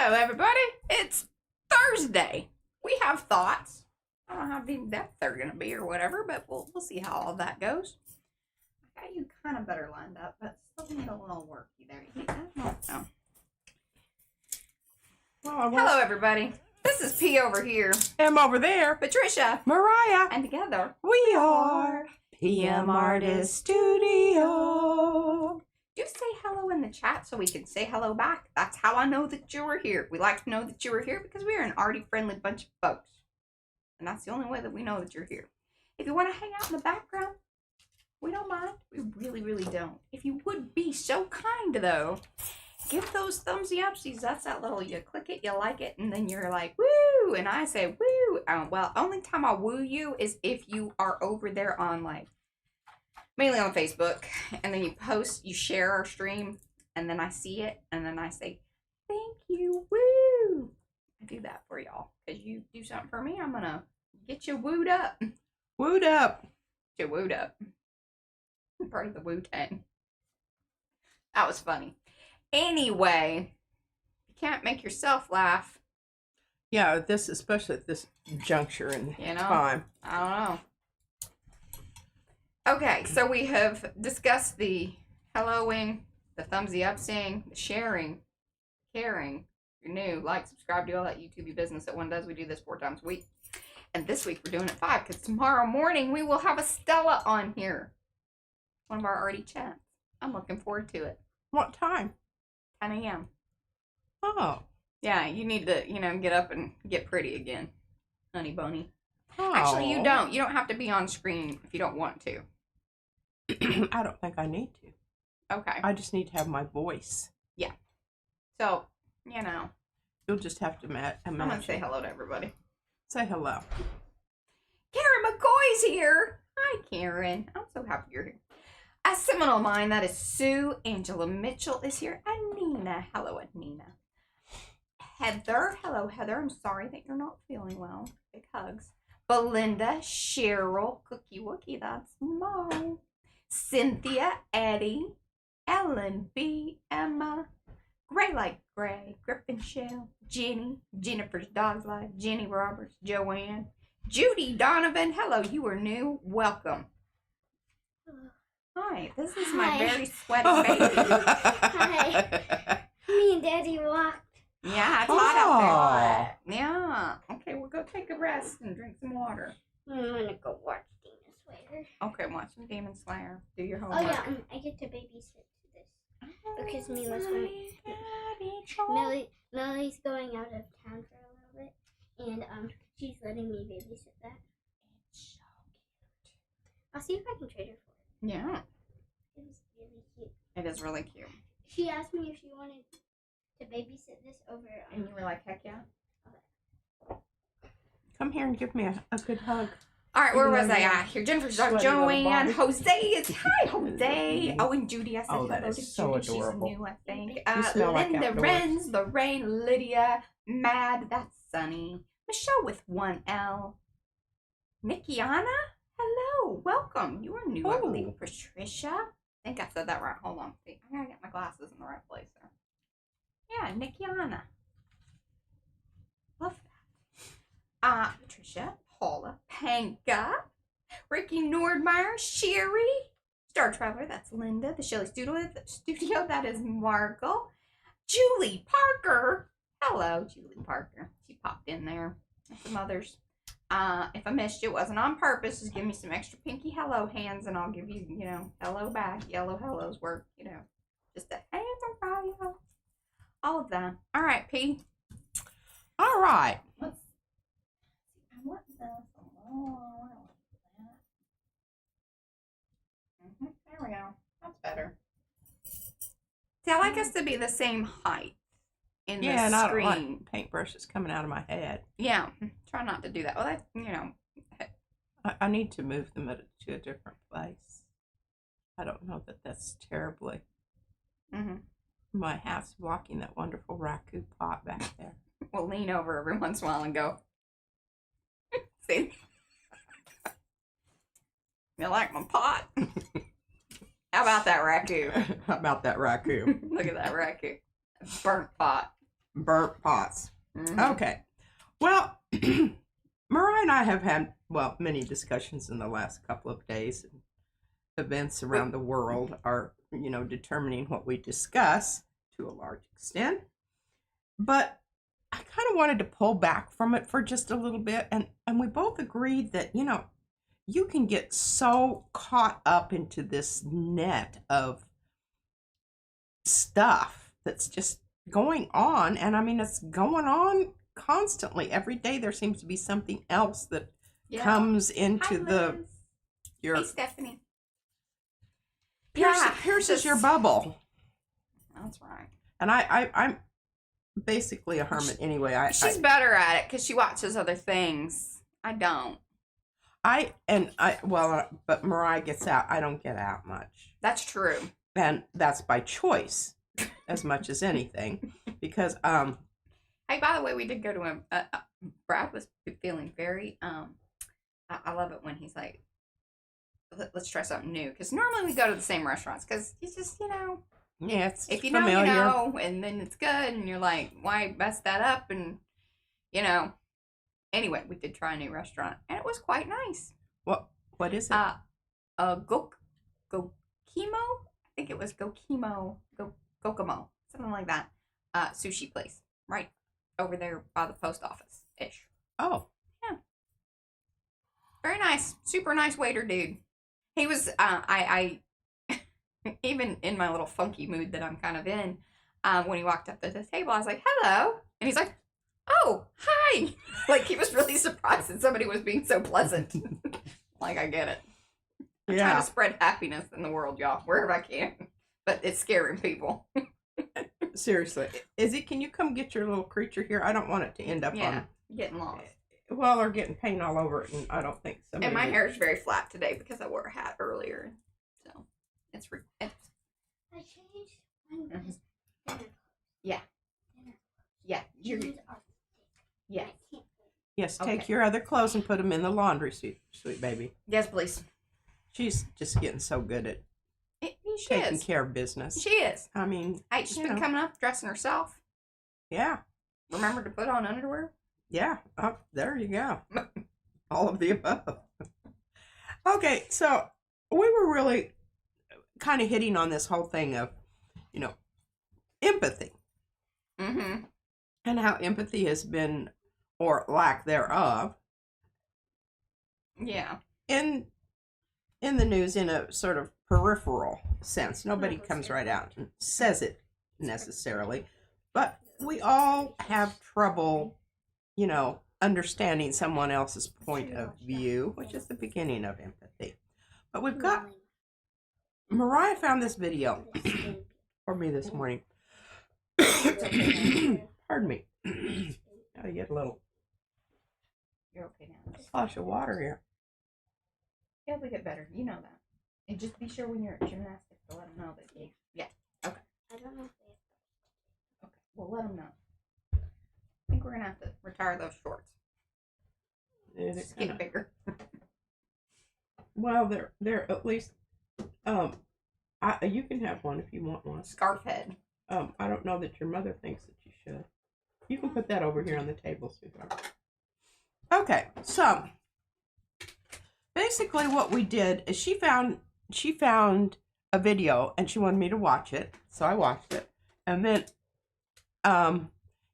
Hello, everybody. It's Thursday. We have thoughts. I don't know how deep depth they're going to be or whatever, but we'll see how all that goes. I got you kind of better lined up, but still need a little work there. You think that? No. Hello, everybody. This is P over here. M over there. Patricia. Mariah. And together, we are PM Artist Studio. Do say hello in the chat so we can say hello back. That's how I know that you were here. We like to know that you were here because we are an arty-friendly bunch of folks. And that's the only way that we know that you're here. If you want to hang out in the background, we don't mind. We really, really don't. If you would be so kind, though, give those thumbsy upsies. That's that little, you click it, you like it, and then you're like, woo! And I say, woo! Well, only time I woo you is if you are over there on, like, mainly on Facebook, and then you post, you share our stream, and then I see it, and then I say, thank you, woo! I do that for y'all, because you do something for me, I'm gonna get you wooed up. Wooed up. Get you wooed up. I'm part of the Wu-Tang. That was funny. Anyway, you can't make yourself laugh. Yeah, this, especially at this juncture in time. I don't know. Okay, so we have discussed the helloing, the thumbsy upsing, the sharing, caring. If you're new, like, subscribe, do all that YouTube business that one does. We do this 4 times a week. And this week we're doing it 5 because tomorrow morning we will have a Stella on here. One of our Arty chats. I'm looking forward to it. What time? 10 a.m. Oh. Yeah, you need to, get up and get pretty again, honey bunny. Oh. Actually, you don't. You don't have to be on screen if you don't want to. I don't think I need to. Okay. I just need to have my voice. Yeah. So, You'll just have to I'm going to say hello to everybody. Say hello. Karen McCoy's here. Hi, Karen. I'm so happy you're here. A Seminole mine, that is Sue. Angela Mitchell is here. And Nina. Hello, Nina. Heather. Hello, Heather. I'm sorry that you're not feeling well. Big hugs. Belinda. Cheryl. Cookie Wookie. That's Mo. Cynthia. Eddie. Ellen B. Emma. Gray like Gray. Griffin Shell. Jenny. Jennifer's Dog's Life. Jenny Roberts. Joanne. Judy Donovan. Hello, you are new. Welcome. Hi, this is my very sweaty baby. Hi. Me and Daddy walked. Yeah, it's hot out there. Yeah. Okay, we'll go take a rest and drink some water. I'm gonna go watch Demon Slayer. Okay, watch some Demon Slayer. Do your homework. Oh yeah, I get to babysit this because Mila's going. Millie's going out of town for a little bit, and she's letting me babysit that. It's so cute. I'll see if I can trade her for it. Yeah. It was really cute. It is really cute. She asked me if she wanted to babysit this over. And you were like, heck yeah. Come here and give me a good hug. All right, where was I at here? Jennifer's dog, Joanne. Jose is hi, Jose. Oh, and Judy. I said hello that is to so Judy. adorable. She's new, I think. You smell like Linda, outdoors. Renz, Lorraine, Lydia, Mad. That's Sunny. Michelle with 1 L. Nikiana. Hello, welcome. You are new, I believe. Patricia. I think I said that right. Hold on. See, I gotta get my glasses in the right place there. Yeah, Nikiana. Love that. Patricia, Paula, Panka, Ricky Nordmeyer, Sherry, Star Traveler, that's Linda, the Shelley Studio, that is Markle, Julie Parker. Hello, Julie Parker. She popped in there. And some others. If I missed you, it wasn't on purpose. Just give me some extra pinky hello hands and I'll give you, hello back. Yellow hellos work, just a hey, Mariah. All of that. All right, P. All right. Let's see. I want this. There we go. That's better. See, I like us to be the same height in the and I don't screen. like paintbrushes coming out of my head. Yeah, try not to do that. Well, that's, I need to move them to a different place. I don't know that that's terribly. My house blocking that wonderful raku pot back there. We'll lean over every once in a while and go, see? You like my pot? How about that raku? How about that raku? Look at that raku. Burnt pot. burnt pots. Mm-hmm. Okay. Well, Mariah and I have had, well, many discussions in the last couple of days. Events around the world are, determining what we discuss to a large extent. But I kind of wanted to pull back from it for just a little bit. And we both agreed that, you can get so caught up into this net of stuff that's just going on. And I mean, it's going on constantly. Every day there seems to be something else that comes into Hey, Stephanie. Pierces your bubble. That's right. And I'm basically a hermit anyway. She's better at it because she watches other things. I don't. But Mariah gets out. I don't get out much. That's true. And that's by choice as much as anything. Because, hey, by the way, we did go to Brad was feeling very, I love it when he's like, let's try something new. Because normally we go to the same restaurants because he's just, yeah, it's if you familiar. know, you know, and then it's good, and you're like, why mess that up? And, anyway, we did try a new restaurant, and it was quite nice. What is it? Gokimo? I think it was Gokimo, something like that. Sushi place, right over there by the post office-ish. Oh. Yeah. Very nice. Super nice waiter dude. He was, I even in my little funky mood that I'm kind of in, when he walked up to the table, I was like, hello. And he's like, oh, hi. Like, he was really surprised that somebody was being so pleasant. Like, I get it. I'm trying to spread happiness in the world, y'all, wherever I can. But it's scaring people. Seriously. Izzy, can you come get your little creature here? I don't want it to end up on... getting lost. Well, or getting paint all over it, and I don't think so. And my hair is very flat today because I wore a hat earlier. So, it's... I changed my Yeah. Yeah. Yeah. Yes, take your other clothes and put them in the laundry, sweet baby. Yes, please. She's just getting so good at taking care of business. She is. I mean, hey, she's been coming up dressing herself. Yeah. Remember to put on underwear? Yeah. Oh, there you go. All of the above. Okay, so we were really kind of hitting on this whole thing of, empathy. Mm-hmm. And how empathy has been, or lack thereof, in the news in a sort of peripheral sense. Nobody comes right out and says it necessarily, but we all have trouble, understanding someone else's point of view, which is the beginning of empathy. But we've got, Mariah found this video for me this morning. Pardon me. Gotta get a little. You're okay now. Splash of water here. It'll get better. You know that. And just be sure when you're at gymnastics to let them know that you. Yeah. Okay. I don't know if they have. Okay. Well, let them know. I think we're gonna have to retire those shorts. Just get bigger. Well, they're at least. You can have one if you want one. Scarf head. I don't know that your mother thinks that you should. You can put that over here on the table, sweetheart. Okay, so basically what we did is she found a video and she wanted me to watch it, so I watched it. And then,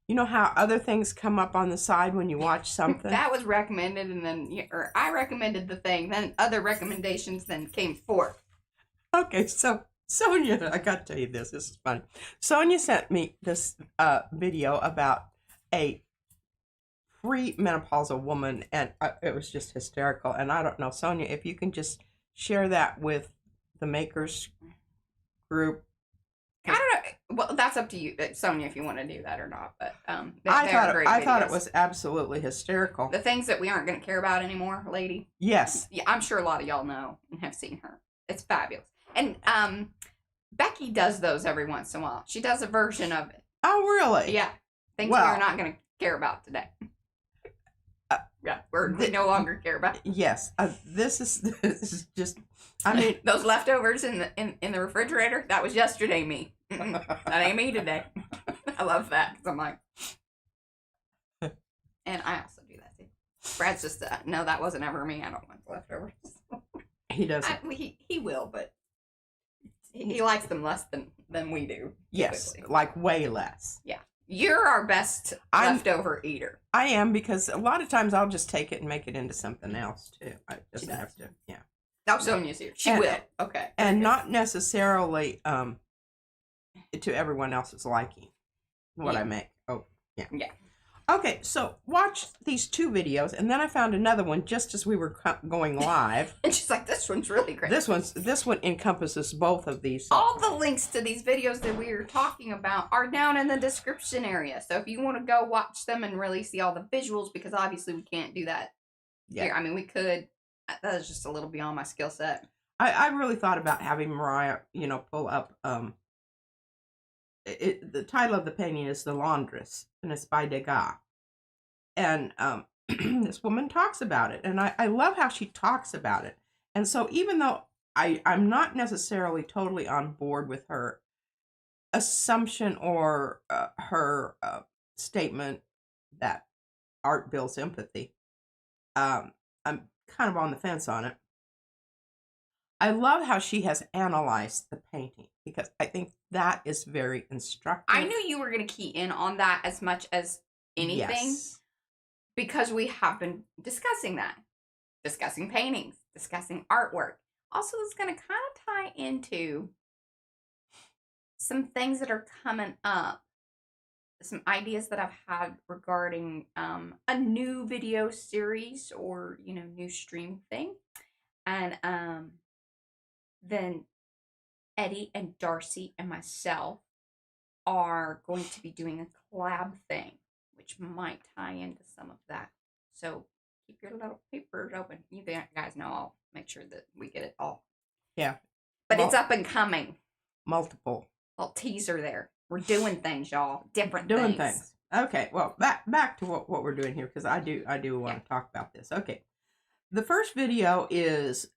you know how other things come up on the side when you watch something? That was recommended, and then I recommended the thing, then other recommendations then came forth. Okay, so Sonia, I got to tell you this is funny. Sonia sent me this video about a premenopausal woman, and it was just hysterical. And I don't know, Sonia, if you can just share that with the makers group. I don't know. Well, that's up to you, Sonia, if you want to do that or not. But I thought it was absolutely hysterical. The things that we aren't going to care about anymore, lady. Yes. Yeah, I'm sure a lot of y'all know and have seen her. It's fabulous. And Becky does those every once in a while. She does a version of it. Oh, really? Yeah. Things we're not going to care about today. Yeah, we no longer care about. Yes. This is just. I mean, those leftovers in the refrigerator. That was yesterday me. That ain't me today. I love that because I'm like, and I also do that too. Brad's just no, that wasn't ever me. I don't want leftovers. He doesn't. He will, but he likes them less than we do. Yes, typically. like way less. Yeah. You're our best leftover eater. I am, because a lot of times I'll just take it and make it into something else too. I just have to, yeah. Now Sonia's here. She will. Okay. And not necessarily to everyone else's liking what I make. Oh, yeah. Yeah. Okay, so watch these 2 videos, and then I found another one just as we were going live. And she's like, this one's really great. This one encompasses both of these. All the links to these videos that we were talking about are down in the description area. So if you want to go watch them and really see all the visuals, because obviously we can't do that here. I mean, we could. That is just a little beyond my skill set. I really thought about having Mariah, pull up. The title of the painting is The Laundress, and it's by Degas. And this woman talks about it, and I love how she talks about it. And so even though I'm not necessarily totally on board with her assumption or her statement that art builds empathy, I'm kind of on the fence on it. I love how she has analyzed the painting, because I think that is very instructive. I knew you were going to key in on that as much as anything. Yes. Because we have been discussing that. Discussing paintings. Discussing artwork. Also, it's going to kind of tie into some things that are coming up. Some ideas that I've had regarding a new video series or, new stream thing. And then Eddie and Darcy and myself are going to be doing a collab thing, which might tie into some of that. So keep your little papers open. You guys know I'll make sure that we get it all. Yeah. But it's up and coming. Multiple. Little teaser there. We're doing things, y'all. Different doing things. Okay, well, back to what we're doing here, because I do want to talk about this. Okay. The first video is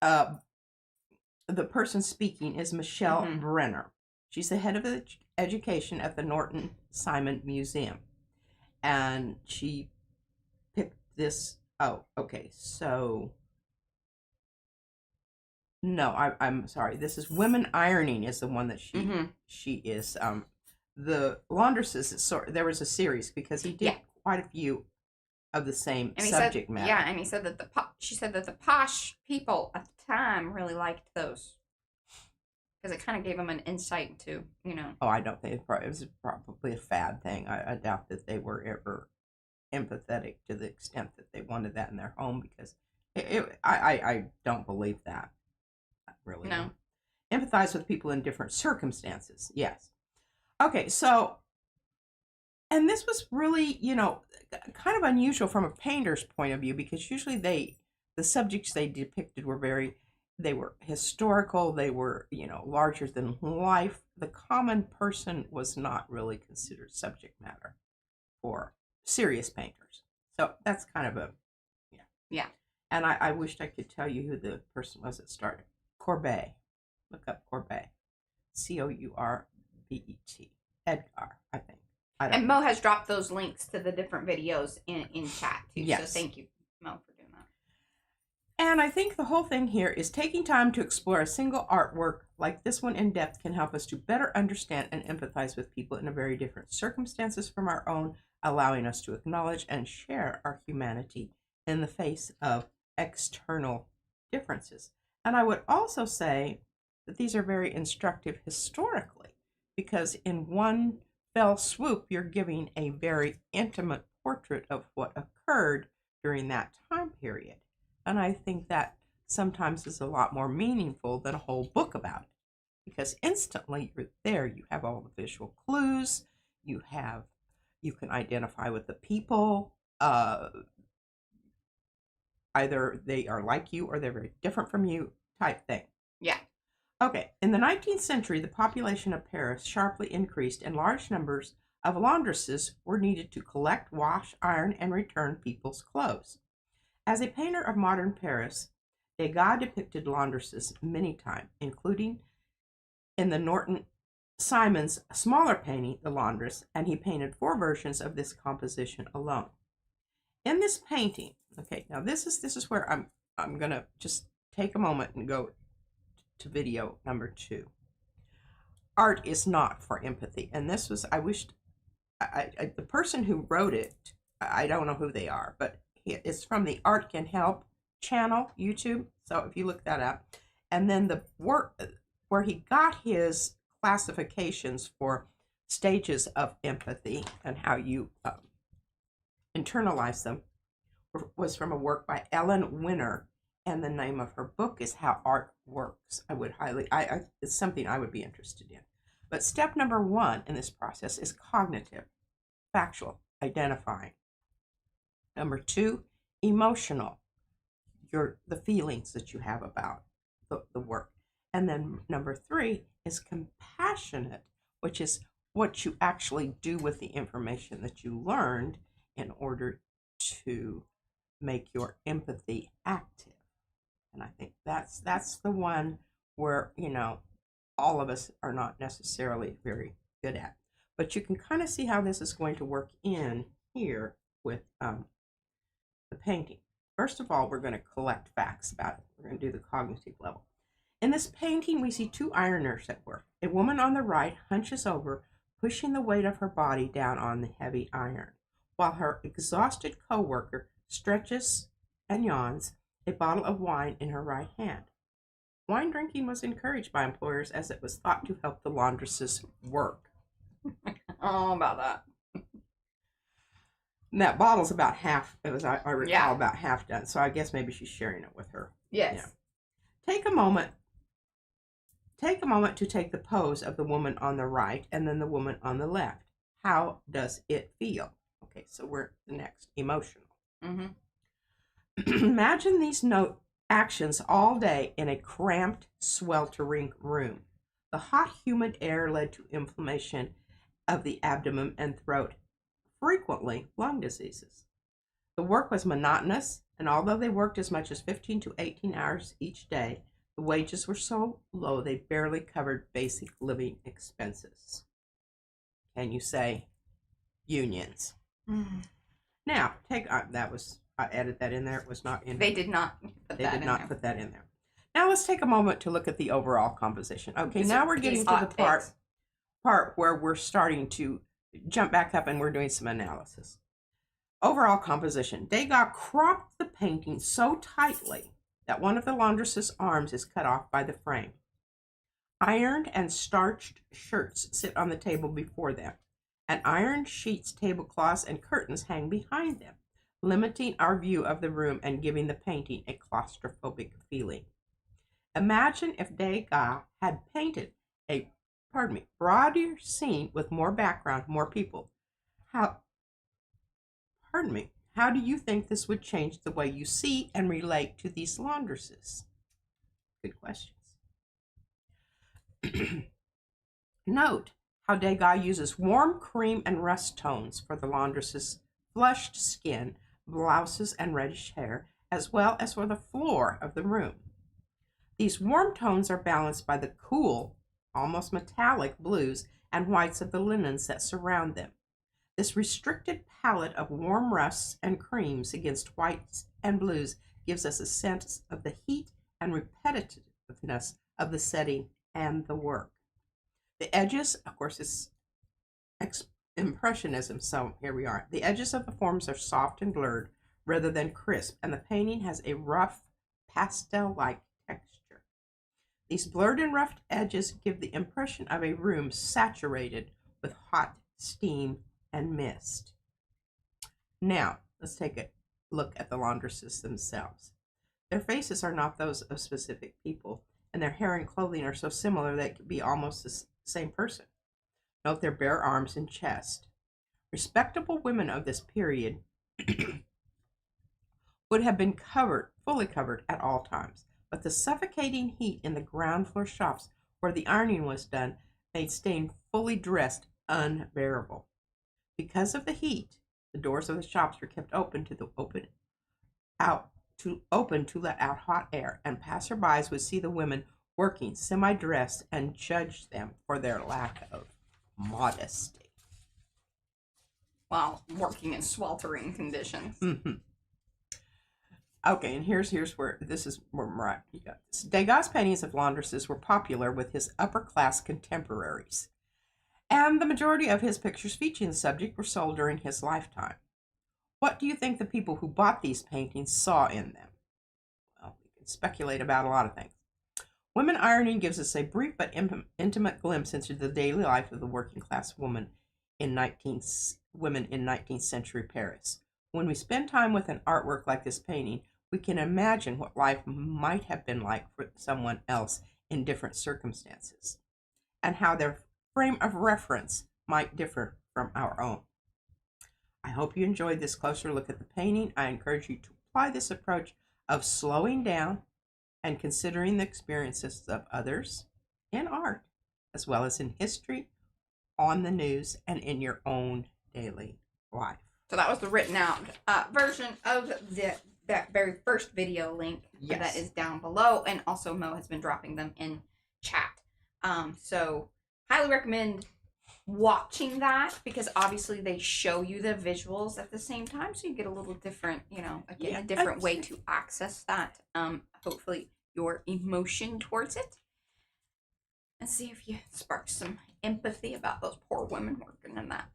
the person speaking is Michelle Brenner. She's the head of education at the Norton Simon Museum. And she picked this. Oh, okay. So, no, I'm sorry. This is Women Ironing is the one that she is. The Laundresses, there was a series, because he did quite a few of the same subject matter. Yeah, and he said that she said that the posh people at the time really liked those. Because it kind of gave them an insight into, Oh, I don't think it was probably a fad thing. I doubt that they were ever empathetic to the extent that they wanted that in their home, because I don't believe that. Really. No. Empathize with people in different circumstances. Yes. Okay, so, and this was really, kind of unusual from a painter's point of view, because usually the subjects they depicted were they were historical, they were, larger than life. The common person was not really considered subject matter for serious painters. So that's kind of yeah. And I wished I could tell you who the person was that started. Courbet. Look up Courbet. Courbet. Edgar, I think. And Mo has dropped those links to the different videos in chat too. Yes. So thank you, Mo, for doing that. And I think the whole thing here is taking time to explore a single artwork like this one in depth can help us to better understand and empathize with people in a very different circumstances from our own, allowing us to acknowledge and share our humanity in the face of external differences. And I would also say that these are very instructive historically, because in one fell swoop, you're giving a very intimate portrait of what occurred during that time period. And I think that sometimes is a lot more meaningful than a whole book about it, because instantly you're there. You have all the visual clues. You can identify with the people. Either they are like you or they're very different from you, type thing. Yeah. Okay, in the 19th century, the population of Paris sharply increased, and large numbers of laundresses were needed to collect, wash, iron, and return people's clothes. As a painter of modern Paris, Degas depicted laundresses many times, including in the Norton Simon's smaller painting, The Laundress, and he painted 4 versions of this composition alone. In this painting, okay, now this is where I'm gonna just take a moment and go to video number 2. Art is not for empathy, and this was, I wished, the person who wrote it, I don't know who they are, but it's from the Art Can Help channel, YouTube, so if you look that up, and then the work where he got his classifications for stages of empathy and how you internalize them was from a work by Ellen Winner, and the name of her book is How Art Works. I would highly, it's something I would be interested in. But step number 1 in this process is cognitive, factual, identifying. Number 2, emotional, the feelings that you have about the work. And then number 3 is compassionate, which is what you actually do with the information that you learned in order to make your empathy active. And I think that's the one where, you know, all of us are not necessarily very good at. But you can kind of see how this is going to work in here with the painting. First of all, we're going to collect facts about it. We're going to do the cognitive level. In this painting, we see 2 ironers at work. A woman on the right hunches over, pushing the weight of her body down on the heavy iron, while her exhausted co-worker stretches and yawns, a bottle of wine in her right hand. Wine drinking was encouraged by employers as it was thought to help the laundress's work. Oh, about that. And that bottle's about half, I recall, Yeah. about half done, so I guess maybe she's sharing it with her. Yes. Yeah. Take a moment to take the pose of the woman on the right and then the woman on the left. How does it feel? Okay, so we're the next, emotional. Imagine these actions all day in a cramped, sweltering room. The hot, humid air led to inflammation of the abdomen and throat, frequently lung diseases. The work was monotonous, and although they worked as much as 15 to 18 hours each day, the wages were so low they barely covered basic living expenses. Can you say unions? Now, that was, I added that in there. It was not in. They did not put They that did in not there. put that in there. Now let's take a moment to look at the overall composition. Okay, These now are we're getting these to the hot takes. part where we're starting to jump back up and we're doing some analysis. Overall composition. Degas cropped the painting so tightly that one of the laundress's arms is cut off by the frame. Ironed and starched shirts sit on the table before them, and ironed sheets, tablecloths, and curtains hang behind them, limiting our view of the room and giving the painting a claustrophobic feeling. Imagine if Degas had painted a broader scene with more background, more people. How do you think this would change the way you see and relate to these laundresses? Good questions. Note how Degas uses warm cream and rust tones for the laundress's flushed skin, blouses, and reddish hair, as well as for the floor of the room. These warm tones are balanced by the cool, almost metallic blues and whites of the linens that surround them. This restricted palette of warm rusts and creams against whites and blues gives us a sense of the heat and repetitiveness of the setting and the work. The edges, of course, is Impressionism, so here we are. The edges of the forms are soft and blurred rather than crisp, and the painting has a rough, pastel-like texture. These blurred and rough edges give the impression of a room saturated with hot steam and mist. Now, let's take a look at the laundresses themselves. Their faces are not those of specific people, and their hair and clothing are so similar they could be almost the same person. Note their bare arms and chest. Respectable women of this period would have been fully covered at all times, but the suffocating heat in the ground floor shops where the ironing was done made staying fully dressed unbearable. Because of the heat, the doors of the shops were kept open to let out hot air, and passersby would see the women working semi-dressed and judged them for their lack of modesty. While working in sweltering conditions. Mm-hmm. Okay, and here's where this is where Mariah got this. Degas' paintings of laundresses were popular with his upper-class contemporaries, and the majority of his pictures featuring the subject were sold during his lifetime. What do you think the people who bought these paintings saw in them? Well, we can speculate about a lot of things. Women Ironing gives us a brief but intimate glimpse into the daily life of the working-class woman in 19th century Paris. When we spend time with an artwork like this painting, we can imagine what life might have been like for someone else in different circumstances, and how their frame of reference might differ from our own. I hope you enjoyed this closer look at the painting. I encourage you to apply this approach of slowing down and considering the experiences of others in art, as well as in history, on the news, and in your own daily life. So that was the written out version of that very first video link. Yes. That is down below, and also Mo has been dropping them in chat. So highly recommend watching that, because obviously they show you the visuals at the same time, so you get a little different, a different way to access that. Hopefully your emotion towards it, and see if you spark some empathy about those poor women working in that.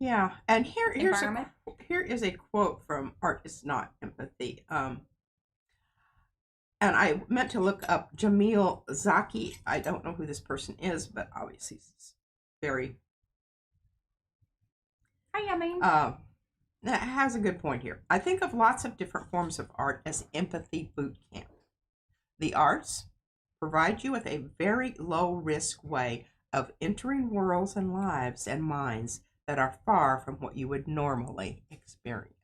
Yeah, and here is a quote from Art is Not Empathy. And I meant to look up Jamil Zaki. I don't know who this person is, but obviously he's very... Hi, Yummy. That has a good point here. I think of lots of different forms of art as empathy boot camp. The arts provide you with a very low-risk way of entering worlds and lives and minds that are far from what you would normally experience.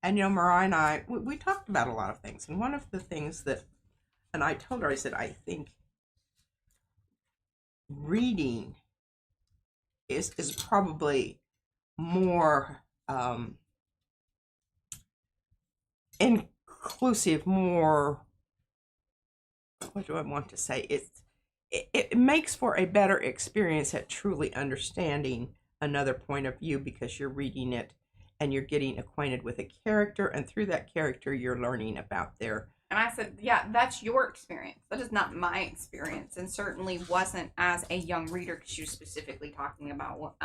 And, Mariah and I, we talked about a lot of things. And one of the things that, and I told her, I said, I think reading is probably more inclusive, more, what do I want to say? It makes for a better experience at truly understanding another point of view, because you're reading it and you're getting acquainted with a character, and through that character you're learning about their... And I said, yeah, that's your experience. That is not my experience, and certainly wasn't as a young reader, because she was specifically talking about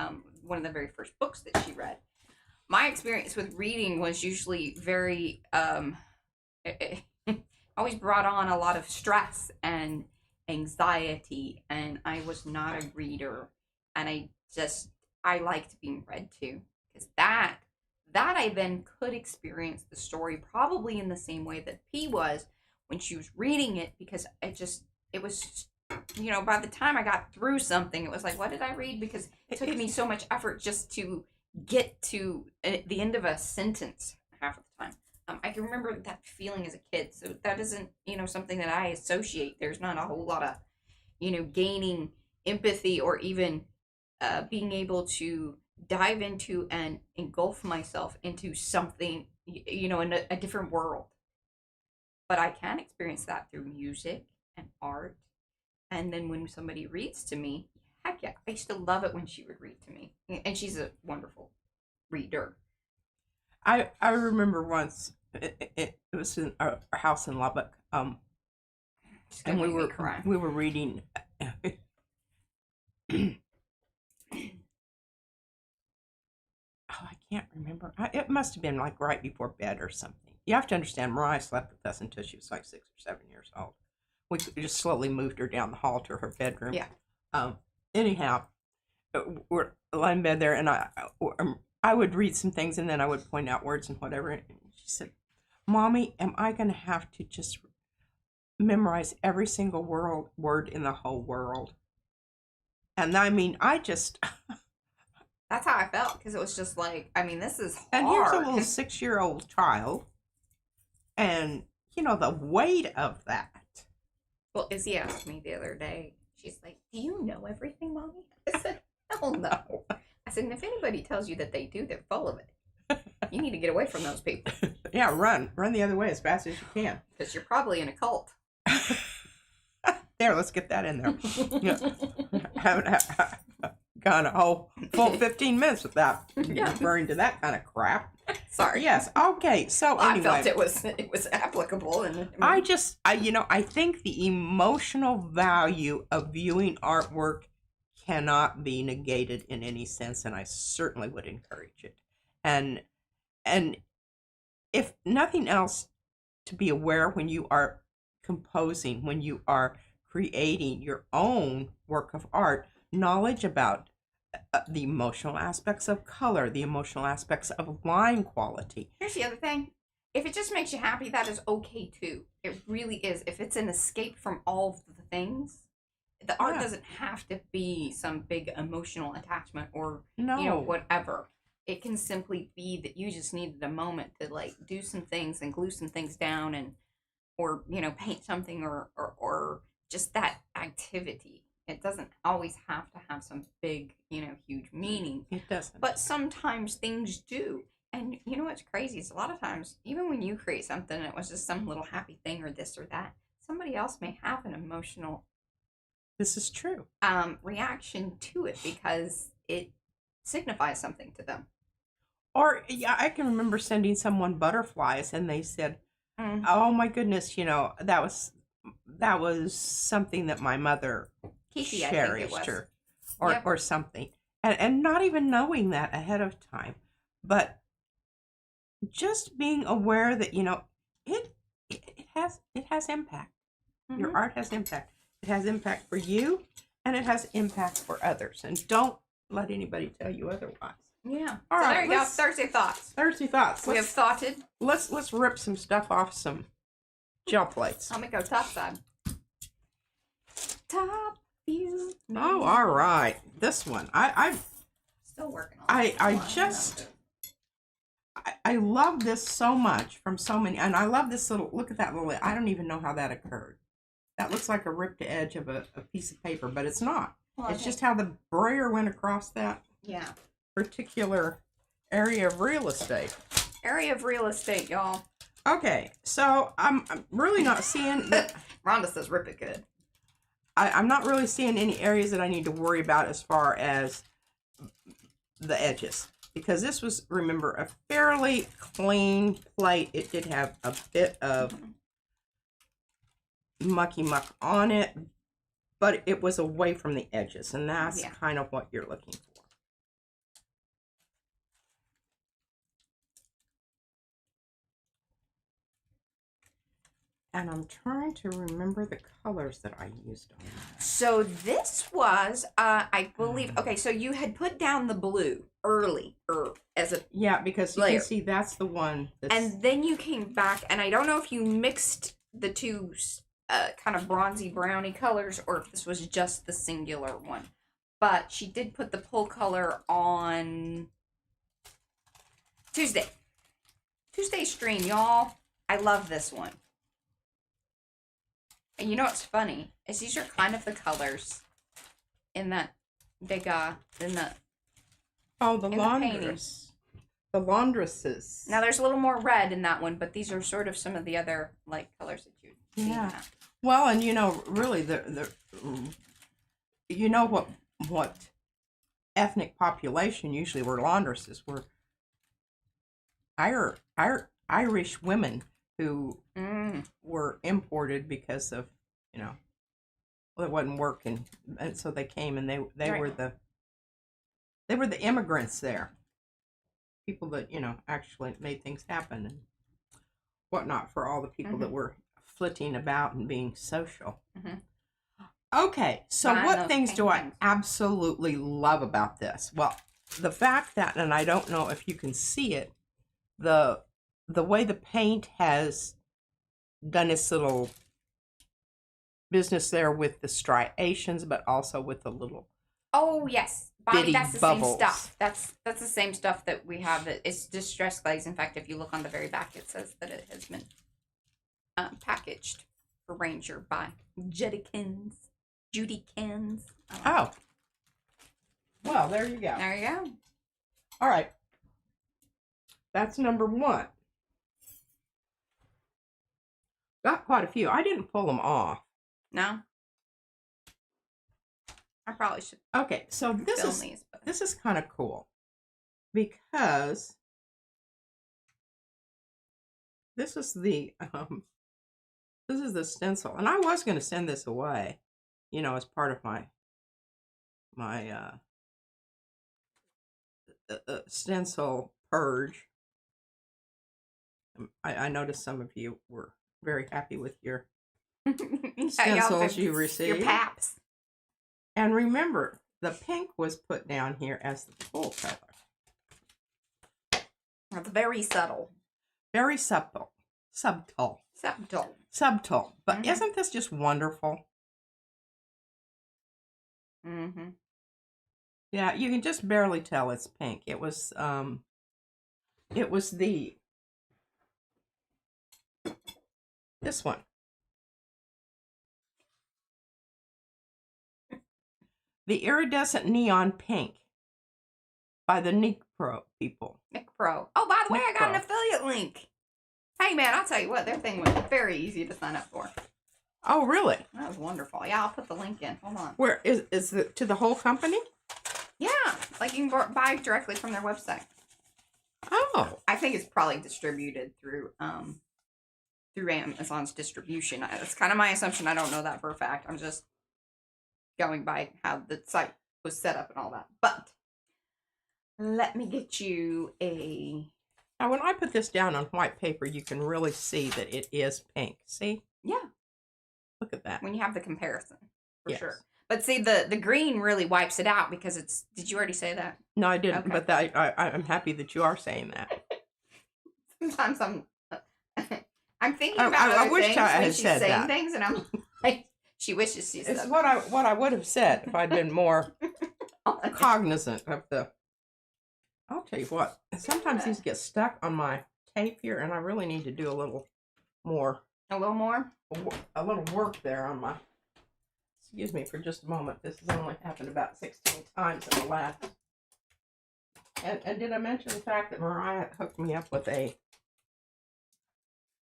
one of the very first books that she read. My experience with reading was usually very, always brought on a lot of stress and anxiety, and I was not a reader, and I liked being read to, because that I then could experience the story probably in the same way that P was when she was reading it, because it was, by the time I got through something, it was like, what did I read? Because it took me so much effort just to get to the end of a sentence half of the time. I can remember that feeling as a kid, so that isn't, something that I associate. There's not a whole lot of, gaining empathy or even being able to dive into and engulf myself into something, in a different world. But I can experience that through music and art. And then when somebody reads to me, heck yeah, I used to love it when she would read to me. And she's a wonderful reader. I remember once, it was in our house in Lubbock, and we were reading... I can't remember. It must have been like right before bed or something. You have to understand, Mariah slept with us until she was like 6 or 7 years old. We just slowly moved her down the hall to her bedroom. Yeah. Anyhow, we're lying in bed there, and I would read some things, and then I would point out words and whatever. And she said, "Mommy, am I going to have to just memorize every single word in the whole world?" And I mean, I just... That's how I felt, because it was just like, this is hard. And here's a little 6-year-old child, and, the weight of that. Well, Izzy asked me the other day, she's like, do you know everything, Mommy? I said, hell no. I said, and if anybody tells you that they do, they're full of it. You need to get away from those people. Yeah, run the other way as fast as you can. Because you're probably in a cult. there. Let's get that in there. Haven't gone a whole full 15 minutes without referring to that kind of crap. Sorry. Yes. Okay. So anyway, I felt it was applicable, and I think the emotional value of viewing artwork cannot be negated in any sense, and I certainly would encourage it. And if nothing else, to be aware when you are composing, when you are creating your own work of art, knowledge about the emotional aspects of color, the emotional aspects of line quality. Here's the other thing. If it just makes you happy, that is okay too. It really is. If it's an escape from all of the things, the art doesn't have to be some big emotional attachment or whatever. It can simply be that you just needed a moment to like do some things and glue some things down and or paint something or just that activity. It doesn't always have to have some big, huge meaning. It doesn't. But sometimes things do. And you know what's crazy is a lot of times, even when you create something and it was just some little happy thing or this or that, somebody else may have an emotional this is true. Reaction to it because it signifies something to them. Or I can remember sending someone butterflies and they said, "Oh my goodness, that was something that my mother cherished or something." And not even knowing that ahead of time. But just being aware that, it has impact. Mm-hmm. Your art has impact. It has impact for you and it has impact for others. And don't let anybody tell you otherwise. Yeah. All right. There you go. Thursday thoughts. Thursday thoughts. We have thoughted. Let's rip some stuff off some gel plates. I'm gonna go top side. Top view. Oh, all right. This one. I'm still working on. I love this so much from so many, and I love this little. Look at that little. I don't even know how that occurred. That looks like a ripped edge of a piece of paper, but it's not. Well, it's just how the brayer went across that. Yeah. Particular area of real estate. Area of real estate, y'all. Okay, so I'm really not seeing that. Rhonda says rip it good. I'm not really seeing any areas that I need to worry about as far as the edges. Because this was, remember, a fairly clean plate. It did have a bit of mucky muck on it, but it was away from the edges. And that's kind of what you're looking for. And I'm trying to remember the colors that I used on that. So this was, I believe, okay, so you had put down the blue early as a because you can see that's the one. And then you came back, and I don't know if you mixed the two kind of bronzy browny colors or if this was just the singular one. But she did put the pull color on Tuesday. Tuesday stream, y'all. I love this one. And you know what's funny is these are kind of the colors in that they got in the laundress. The laundresses. Now there's a little more red in that one, but these are sort of some of the other like colors that you see. Yeah. Well, and really what ethnic population usually were laundresses were Irish women who were imported because of, it wasn't working. And so they came and they were the immigrants there. People that, actually made things happen and whatnot for all the people that were flitting about and being social. Mm-hmm. Okay, so what things do I absolutely love about this? Well, the fact that, and I don't know if you can see it, the way the paint has done its little business there with the striations, but also with the little yes, Bonnie, that's the bubbles. Same stuff. That's the same stuff that we have. It's distress glaze. In fact, if you look on the very back, it says that it has been packaged for Ranger by Judykins. Oh, well, there you go. There you go. All right, that's number one. Got quite a few. I didn't pull them off. No? I probably should Okay, so film these. But... this is kind of cool because this is the stencil, and I was going to send this away, you know, as part of my stencil purge. I noticed some of you were very happy with your stencils you received. Your paps. And remember, the pink was put down here as the full color. It's very subtle. Very subtle. Subtle. But isn't this just wonderful? Mm-hmm. Yeah, you can just barely tell it's pink. It was this one. The Iridescent Neon Pink by the Nick Pro people. Nick Pro. Oh, by the way, I got an affiliate link. Hey, man, I'll tell you what, their thing was very easy to sign up for. Oh, really? That was wonderful. Yeah, I'll put the link in. Hold on. Where is it to the whole company? Yeah, like you can buy directly from their website. Oh. I think it's probably distributed through Amazon's distribution. That's kind of my assumption. I don't know that for a fact. I'm just going by how the site was set up and all that. But let me get you a... Now, when I put this down on white paper, you can really see that it is pink. See? Yeah. Look at that. When you have the comparison, for yes. sure. But see, the green really wipes it out because it's... Did you already say that? No, I didn't. Okay. But I'm happy that you are saying that. Sometimes I'm thinking about other things when she's saying things, and I'm like, she wishes she said that. It's what I would have said if I'd been more cognizant of the... I'll tell you what. Sometimes these get stuck on my tape here, and I really need to do a little more. A little more? A little work there on my... Excuse me for just a moment. This has only happened about 16 times in the last. And did I mention the fact that Mariah hooked me up with a...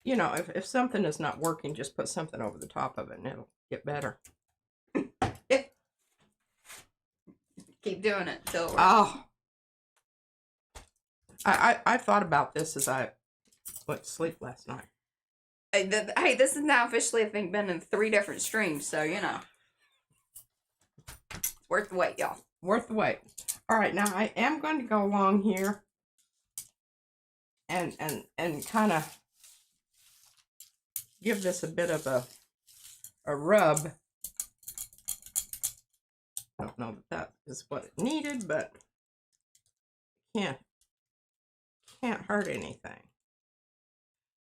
You know, if something is not working, just put something over the top of it and it'll get better. Keep doing it till it works. Oh. I thought about this as I went to sleep last night. Hey, this is now officially, I think, been in 3 different streams, so, you know. It's worth the wait, y'all. Worth the wait. All right, now I am going to go along here and kind of give this a bit of a rub. I don't know that is what it needed, but can't hurt anything.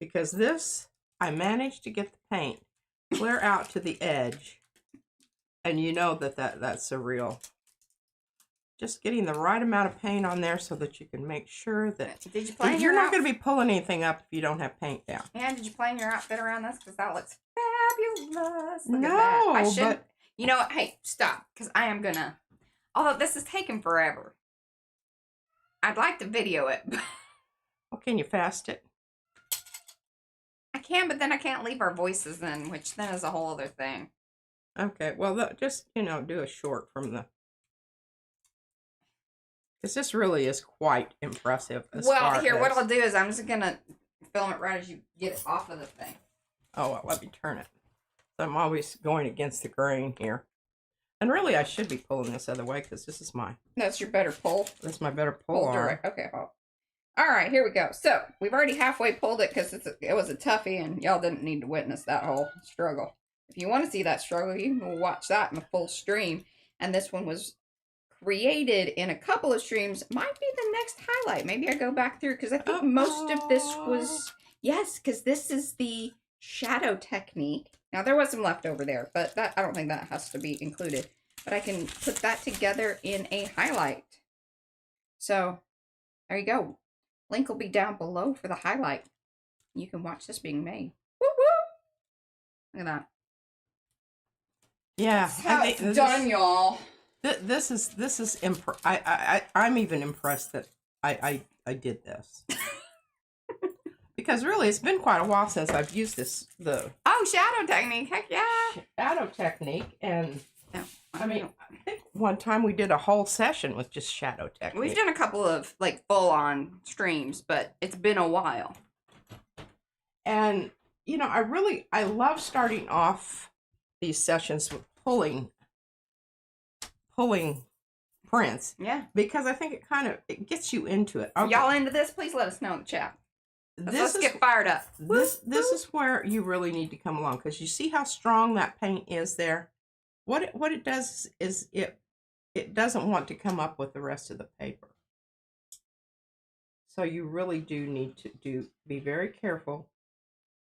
Because this, I managed to get the paint clear out to the edge. And you know that's a real... Just getting the right amount of paint on there so that you can make sure that... Did you plan you're not going to be pulling anything up if you don't have paint down. And did you plan your outfit around this? Because that looks fabulous. Look no, at that. I should... but... You know what? Hey, stop. Because I am going to... Although this is taking forever. I'd like to video it. Well, can you fast it? I can, but then I can't leave our voices in, which then is a whole other thing. Okay, well, just, you know, do a short from the... Because this really is quite impressive. Well, here, what I'll do is I'm just going to film it right as you get it off of the thing. Oh, well, let me turn it. I'm always going against the grain here. And really, I should be pulling this other way because this is my... That's your better pull? That's my better pull arm. Direct. Okay, hold. All right, here we go. So, we've already halfway pulled it because it was a toughie and y'all didn't need to witness that whole struggle. If you want to see that struggle, you can watch that in the full stream. And this one was created in a couple of streams. Might be the next highlight. Maybe I go back through because I think most of this was... Yes, because this is the shadow technique. Now, there was some left over there, but I don't think that has to be included. But I can put that together in a highlight. So, there you go. Link will be down below for the highlight. You can watch this being made. Woo woo! Look at that. Yeah, that's how it's done, y'all. This is I'm even impressed that I did this. Because really, it's been quite a while since I've used shadow technique. Heck yeah. Shadow technique, and I mean, I think one time we did a whole session with just shadow technique. We've done a couple of like full-on streams, but it's been a while. And you know, I love starting off these sessions with pulling prints. Yeah. Because I think it gets you into it. Okay. Y'all into this? Please let us know in the chat. Let's get fired up. This is where you really need to come along, because you see how strong that paint is there. What it does is it doesn't want to come up with the rest of the paper. So you really do need to be very careful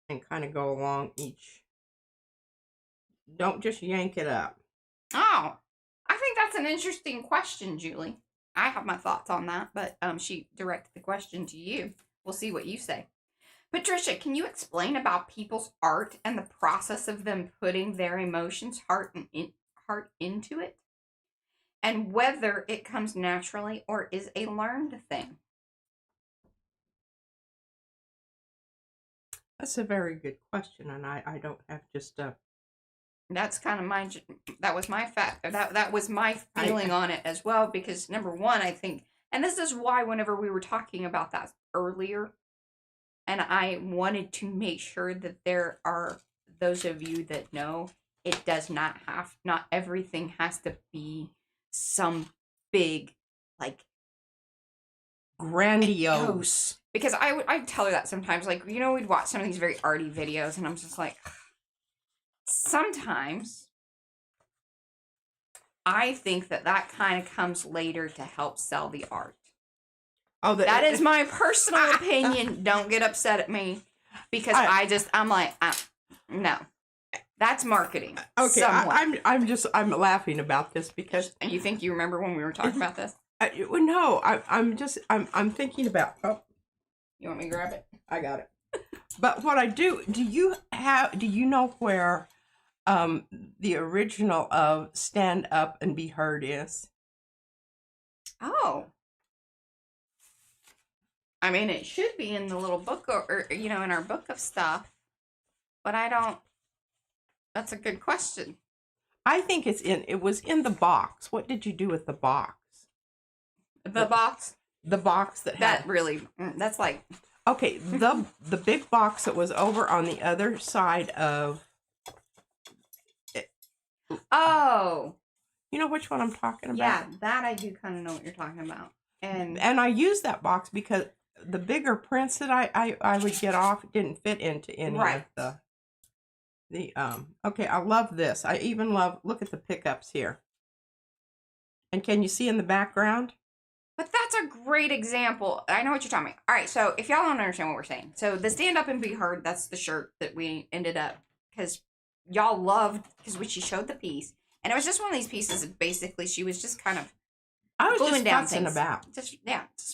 and kind of go along each. Don't just yank it up. Oh, I think that's an interesting question, Julie. I have my thoughts on that, but she directed the question to you. We'll see what you say. Patricia, can you explain about people's art and the process of them putting their emotions, heart into it? And whether it comes naturally or is a learned thing? That's a very good question, and I don't have just a... That's kind of that was my feeling on it as well, because number one, I think, and this is why whenever we were talking about that earlier, and I wanted to make sure that there are those of you that know it does not everything has to be some big, like, grandiose. Because I'd tell her that sometimes, like, you know, we'd watch some of these very arty videos, and I'm just like, sometimes I think that kind of comes later to help sell the art. Oh, that is my personal opinion. Don't get upset at me, because I'm like, no, that's marketing. Okay, I'm laughing about this because. And you think you remember when we were talking about this? No, I'm thinking about. Oh, you want me to grab it? I got it. But what I do you know where the original of Stand Up and Be Heard is? Oh. I mean, it should be in the little book, or you know, in our book of stuff, but I don't. That's a good question. I think it was in the box. What did you do with the box? The box? The box that's like. Okay, the big box that was over on the other side of. Oh. You know which one I'm talking about? Yeah, that I do kind of know what you're talking about. And I used that box because the bigger prints that I would get off didn't fit into any of the okay, I love this. I even look at the pickups here. And can you see in the background? But that's a great example. I know what you're talking about. All right, so if y'all don't understand what we're saying. So the Stand Up and Be Heard, that's the shirt that we ended up, because y'all loved, because when she showed the piece, and it was just one of these pieces that basically she was just kind of gluing down things. Just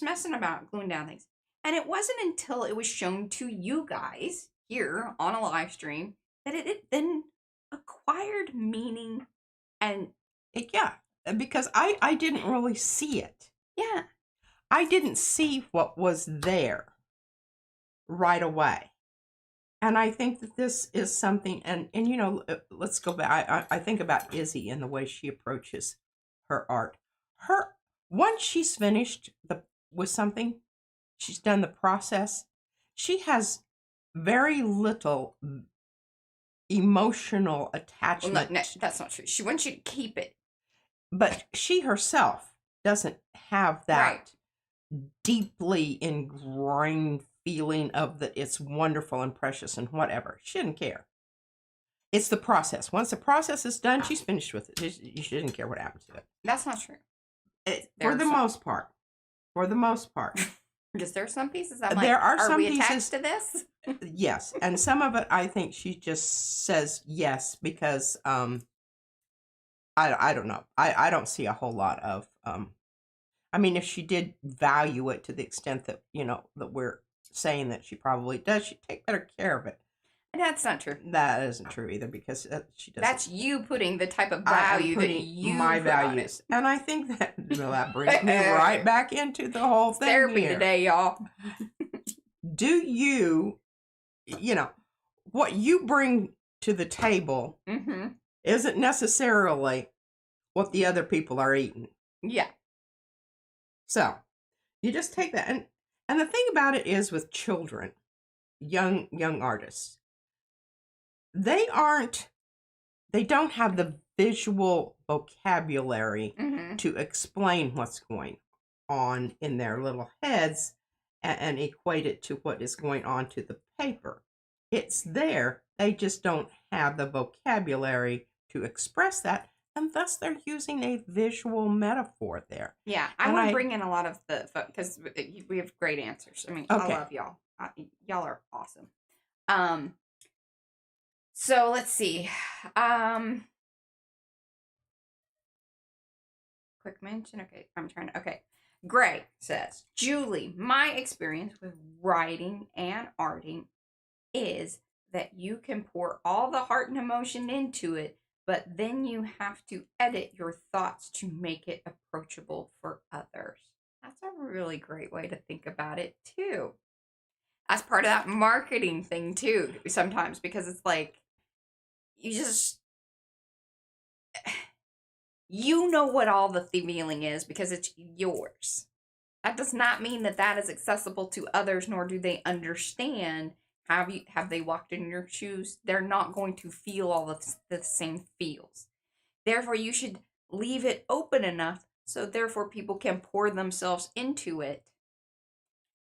messing about, gluing down things. And it wasn't until it was shown to you guys here on a live stream that it then acquired meaning. And because I didn't really see it. Yeah. I didn't see what was there right away. And I think that this is something, and you know, let's go back. I think about Izzy and the way she approaches her art. Once she's finished with something, she's done the process, she has very little emotional attachment. No, that's not true. She wants you to keep it. But she herself doesn't have that deeply ingrained feeling of that it's wonderful and precious and whatever. She didn't care. It's the process. Once the process is done, she's finished with it. She didn't care what happens to it. That's not true. For the most part. For the most part. Because there are some pieces I'm like, there are some we pieces, attached to this? Yes. And some of it, I think she just says yes because I don't know. I don't see a whole lot of I mean, if she did value it to the extent that, you know, that we're saying that she probably does, she'd take better care of it. And that's not true. That isn't true either, because she doesn't. That's you putting the type of value that you my values. And I think that, well, that brings me right back into the whole thing. Therapy here. Today, y'all. Do you know, what you bring to the table isn't necessarily what the other people are eating. Yeah. So you just take that, and the thing about it is with children, young artists, they don't have the visual vocabulary to explain what's going on in their little heads and equate it to what is going on to the paper. It's there. They just don't have the vocabulary to express that, and thus they're using a visual metaphor there. Yeah, I want to bring in a lot of because we have great answers. I mean, okay. I love y'all. Y'all are awesome. So let's see. Quick mention. Okay, okay. Gray says, Julie, my experience with writing and arting is that you can pour all the heart and emotion into it, but then you have to edit your thoughts to make it approachable for others. That's a really great way to think about it, too. That's part of that marketing thing, too, sometimes, because it's like, you know what all the feeling is because it's yours. That does not mean that is accessible to others, nor do they understand. Have they walked in your shoes? They're not going to feel all the same feels. Therefore, you should leave it open enough so therefore people can pour themselves into it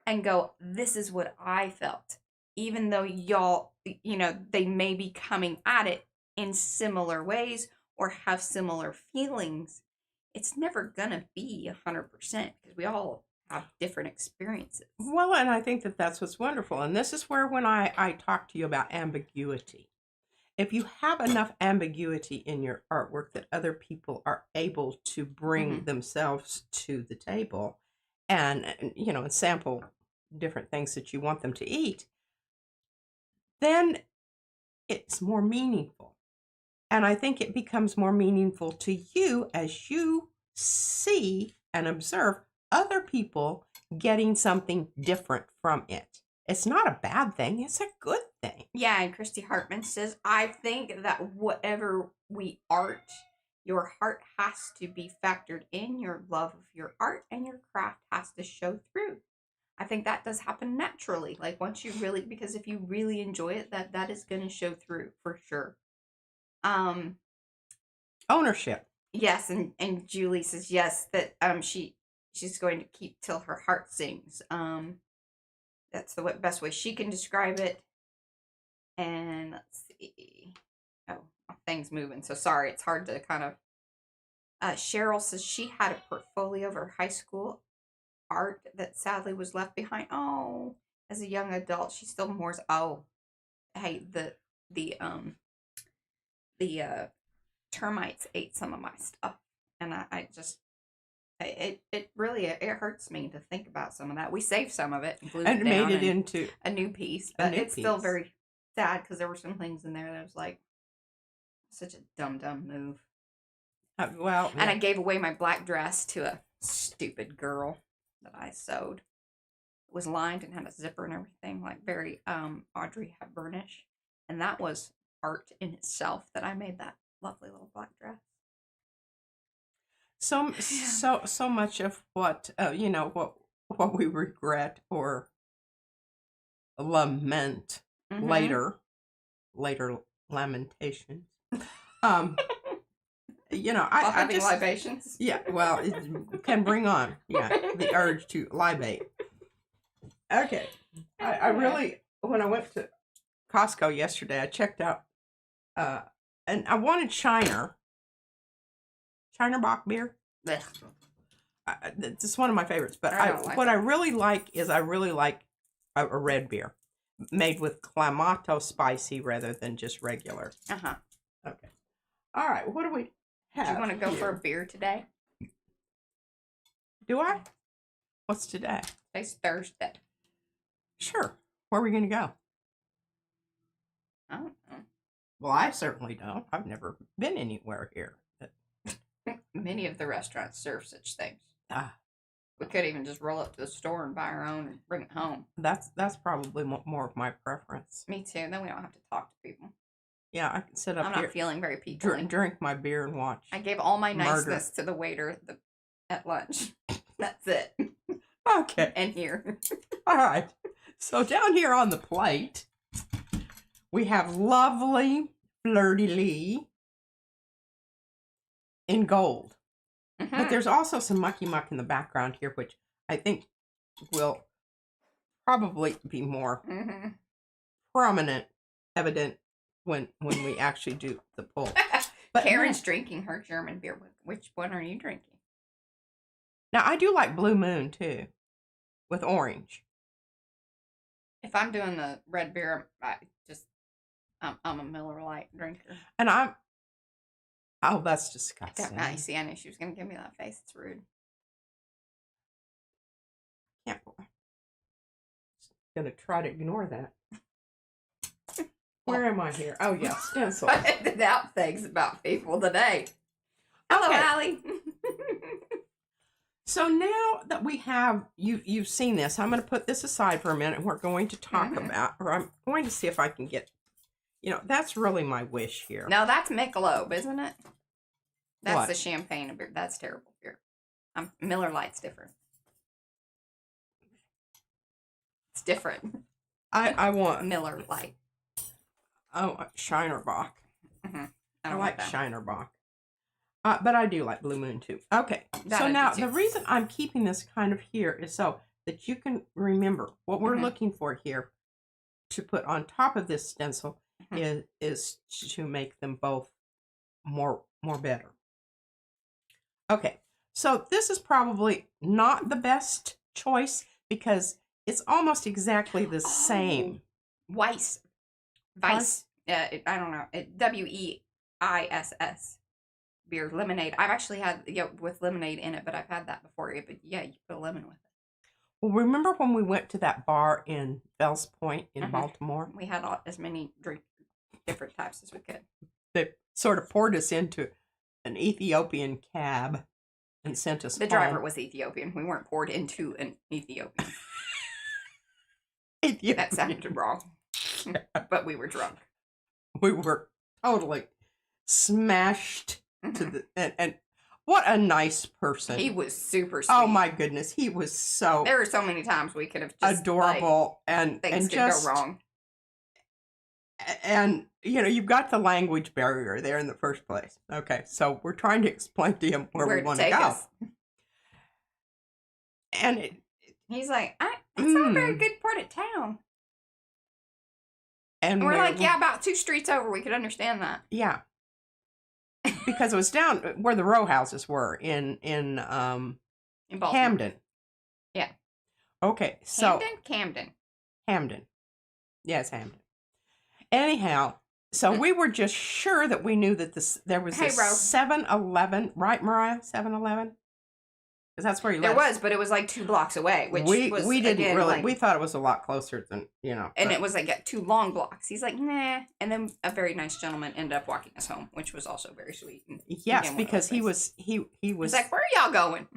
and go, this is what I felt. Even though y'all, they may be coming at it in similar ways or have similar feelings, it's never gonna be 100% because we all have different experiences. Well, and I think that's what's wonderful. And this is where when I talk to you about ambiguity, if you have enough ambiguity in your artwork that other people are able to bring themselves to the table and sample different things that you want them to eat, then it's more meaningful. And I think it becomes more meaningful to you as you see and observe other people getting something different from it. It's not a bad thing. It's a good thing. Yeah, and Christy Hartman says, I think that whatever we art, your heart has to be factored in. Your love of your art and your craft has to show through. I think that does happen naturally. Like once you really, because if you really enjoy it, that is going to show through for sure. Ownership. Yes, and Julie says yes that she's going to keep till her heart sings. That's the best way she can describe it. And let's see. Oh, my thing's moving. So sorry, it's hard to kind of. Cheryl says she had a portfolio of her high school art that sadly was left behind. Oh, as a young adult, she still mourns. Oh, hey, the termites ate some of my stuff, and I just it really it hurts me to think about some of that. We saved some of it and glued it down made it into a new piece, but it's still very sad because there were some things in there that was like such a dumb move. Well, and I gave away my black dress to a stupid girl that I sewed. It was lined and had a zipper and everything, like very Audrey Hepburnish, and that was art in itself that I made that lovely little black dress. So much of what what we regret or lament later lamentations. I having just, libations. Yeah, well, it can bring on the urge to libate. Okay, I really when I went to Costco yesterday, I checked out and I wanted Shiner Bock beer. It's one of my favorites, but I really like is I really like a red beer made with Clamato spicy rather than just regular. Okay. All right. What do we have? Do you want to go for a beer today? Do I? What's today? Today's Thursday. Sure. Where are we going to go? I don't know. Well, I certainly don't. I've never been anywhere here. Many of the restaurants serve such things. We could even just roll up to the store and buy our own and bring it home. That's probably more of my preference. Me too. Then we don't have to talk to people. Yeah, I can sit up I'm here. not feeling very peaceful. Drink my beer and watch. I gave all my murder. niceness to the waiter at lunch. That's it. Okay. And here. All right. So down here on the plate, we have lovely fleur-de-lis in gold. Mm-hmm. But there's also some mucky muck in the background here, which I think will probably be more prominent, evident when we actually do the pull. But Karen's drinking her German beer. Which one are you drinking? Now, I do like Blue Moon, too, with orange. If I'm doing the red beer, I'm a Miller Lite drinker. And oh, that's disgusting. I see. I knew she was going to give me that face. It's rude. I'm going to try to ignore that. Where am I here? Oh, yeah, stencil. I did out things about people today. Hello, Okay. Allie. So now that we have, you've seen this, I'm going to put this aside for a minute and we're going to talk about, or I'm going to see if I can get, that's really my wish here. No, that's Michelob, isn't it? That's What? the champagne beer. That's terrible beer. Miller Lite's different. It's different. I want Miller Lite. Oh, Shinerbach. I like that. Shinerbach. But I do like Blue Moon too. Okay, That so I do now too. the reason I'm keeping this kind of here is so that you can remember what we're looking for here to put on top of this stencil is to make them both more better. Okay, so this is probably not the best choice because it's almost exactly the same. Weiss. I don't know. WEISS. Beer, lemonade. I've actually had with lemonade in it, but I've had that before. But yeah, you put a lemon with it. Well, remember when we went to that bar in Fells Point in Baltimore? We had as many different types as we could. They sort of poured us into an Ethiopian cab and sent us The home. driver was Ethiopian. We weren't poured into an Ethiopian. That sounded wrong. But we were drunk. We were totally smashed to the and what a nice person. He was super sweet. Oh my goodness, he was so There were so many times we could have just adorable and things could just go wrong. And you've got the language barrier there in the first place. Okay, so we're trying to explain to him where we want to go. Us. And he's like, it's not a very good part of town. And we're like, yeah, about 2 streets over, we could understand that. Yeah. Because it was down where the row houses were in Hamden. Yeah. Okay, so Camden. Yes, Hamden. Anyhow, so we were just sure that we knew that there was a 7-Eleven, right, Mariah? 7-Eleven? Because that's where you lived. There was, but it was like 2 blocks away, which we didn't again, really. like, we thought it was a lot closer than And it was like 2 long blocks. He's like, nah. And then a very nice gentleman ended up walking us home, which was also very sweet. And yes, because he was. He's like, where are y'all going?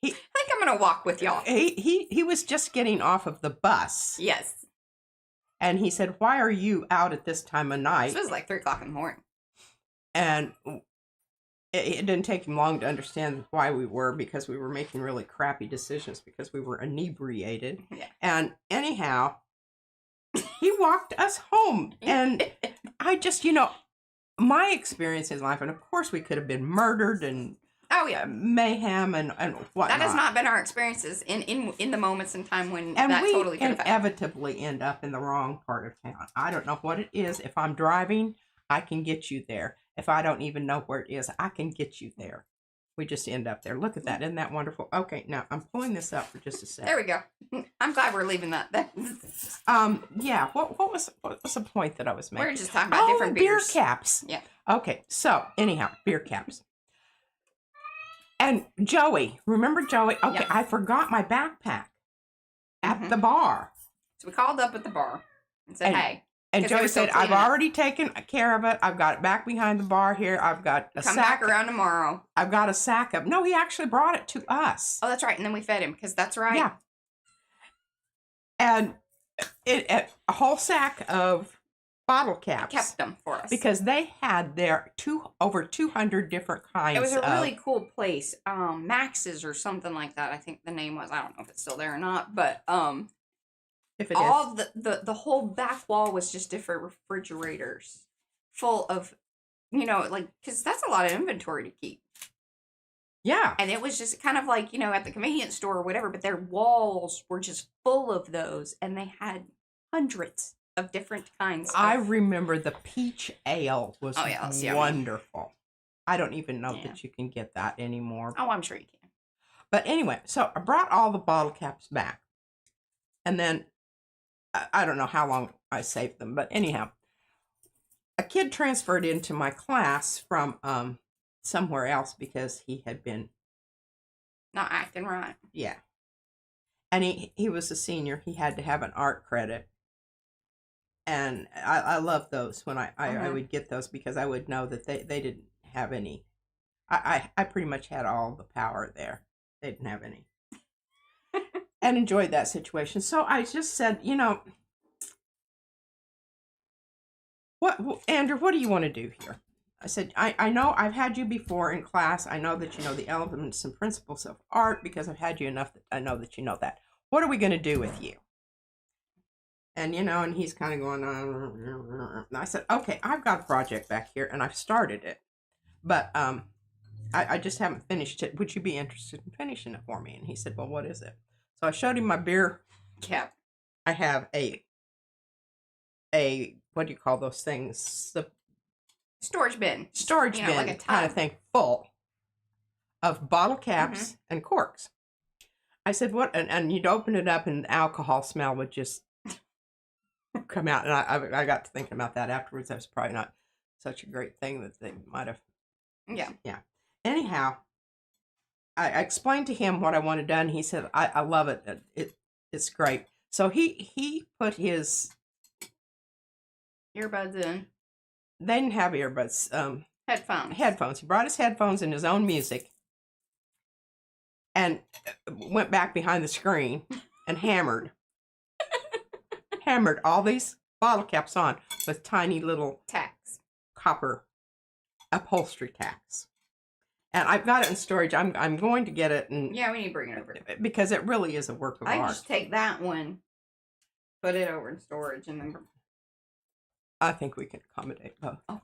I think I'm gonna walk with y'all. He was just getting off of the bus. Yes. And he said, "Why are you out at this time of night?" This was like 3:00 in the morning. And it didn't take him long to understand why we were, because we were making really crappy decisions because we were inebriated. Yeah. And anyhow, he walked us home. And I just, my experience in life, and of course we could have been murdered and mayhem and whatnot. That has not been our experiences in the moments in time when and that we totally could have happened. Inevitably end up in the wrong part of town. I don't know what it is. If I'm driving, I can get you there. If I don't even know where it is, I can get you there. We just end up there. Look at that. Isn't that wonderful? Okay, now I'm pulling this up for just a second. There we go. I'm glad we're leaving that. Yeah. What was the point that I was making? We're just talking about different beers. Beer caps. Yeah. Okay. So anyhow, beer caps. And Joey, remember Joey? Okay, I forgot my backpack at the bar. So we called up at the bar and said, hey. And Joey said, I've already taken care of it. I've got it back behind the bar here. I've got a sack. Come back around tomorrow. I've got a sack of. No, he actually brought it to us. Oh, that's right. And then we fed him because that's right. Yeah. And a whole sack of bottle caps. Kept them for us. Because they had their over 200 different kinds. It was a really cool place. Max's or something like that, I think the name was. I don't know if it's still there or not, but if it all is. the whole back wall was just different refrigerators full of, like, because that's a lot of inventory to keep. Yeah. And it was just kind of like, at the convenience store or whatever, but their walls were just full of those, and they had hundreds of different kinds. I remember the peach ale was that's wonderful. I don't even know that you can get that anymore. Oh, I'm sure you can. But anyway, so I brought all the bottle caps back. And then, I don't know how long I saved them, but anyhow, a kid transferred into my class from somewhere else because he had been not acting right. Yeah. And he was a senior. He had to have an art credit. And I love those when I would get those, because I would know that they didn't have any. I pretty much had all the power there. They didn't have any. And enjoyed that situation. So I just said, Andrew, what do you want to do here? I said, I know I've had you before in class. I know that you know the elements and principles of art because I've had you enough that I know that you know that. What are we going to do with you? And, and he's kind of going on. And I said, okay, I've got a project back here and I've started it. But I just haven't finished it. Would you be interested in finishing it for me? And he said, well, what is it? So I showed him my beer cap. I have a what do you call those things? The storage bin. Storage bin, like a kind of thing, full of bottle caps and corks. I said, what? And you'd open it up and the alcohol smell would just come out. And I got to thinking about that afterwards. That was probably not such a great thing that they might have. Yeah. Yeah. Anyhow, I explained to him what I wanted done. He said, I love it. It's great. So he put his earbuds in. They didn't have earbuds. Headphones. He brought his headphones and his own music and went back behind the screen and hammered all these bottle caps on with tiny little tacks, copper upholstery tacks. And I've got it in storage. I'm going to get it. And yeah, we need to bring it over. Because it really is a work of art. I just take that one, put it over in storage, and then... I think we can accommodate both. Oh.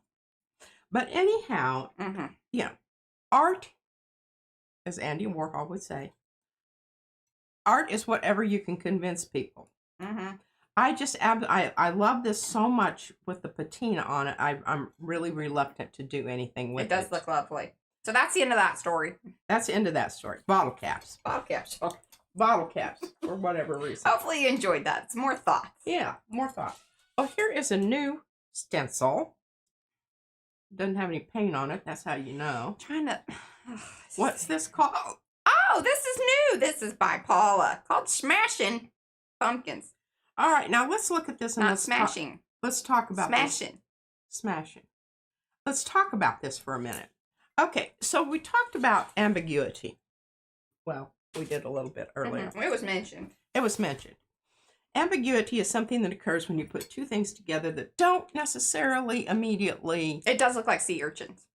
But anyhow, art, as Andy Warhol would say, art is whatever you can convince people. I love this so much with the patina on it. I'm really reluctant to do anything with it. It does look lovely. So that's the end of that story. That's the end of that story. Bottle caps. Bottle caps, for whatever reason. Hopefully you enjoyed that. It's more thoughts. Yeah, more thought. Oh, here is a new stencil. Doesn't have any paint on it. That's how you know. What's this called? Oh, this is new. This is by Paula. Called Smashing Pumpkins. All right, now let's look at this. And Not smashing. Let's talk about Smashing. Smashing. Let's talk about this for a minute. Okay, so we talked about ambiguity. Well, we did a little bit earlier. It was mentioned. It was mentioned. Ambiguity is something that occurs when you put two things together that don't necessarily immediately... It does look like sea urchins.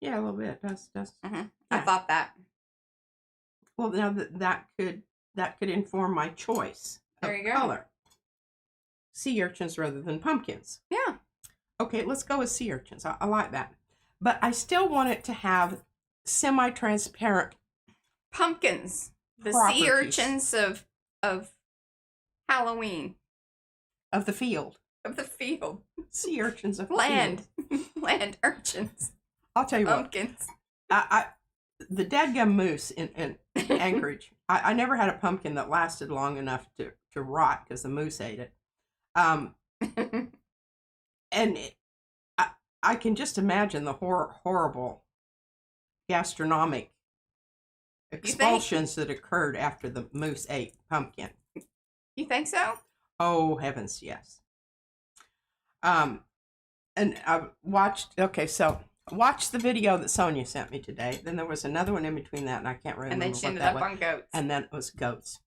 Yeah, a little bit. It does. Yeah. I thought that. Well, now that could inform my choice of color. Sea urchins rather than pumpkins. Yeah. Okay, let's go with sea urchins. I like that. But I still want it to have semi-transparent pumpkins. The properties. Sea urchins of Halloween. Of the field. Sea urchins of land. Land urchins. I'll tell you pumpkins. What. The dadgum moose in Anchorage. I never had a pumpkin that lasted long enough to rot because the moose ate it. And I can just imagine the horrible gastronomic expulsions that occurred after the moose ate pumpkin. You think so? Oh, heavens, yes. And I watched the video that Sonia sent me today. Then there was another one in between that, and I can't remember. And then she ended up on goats. And then it was goats.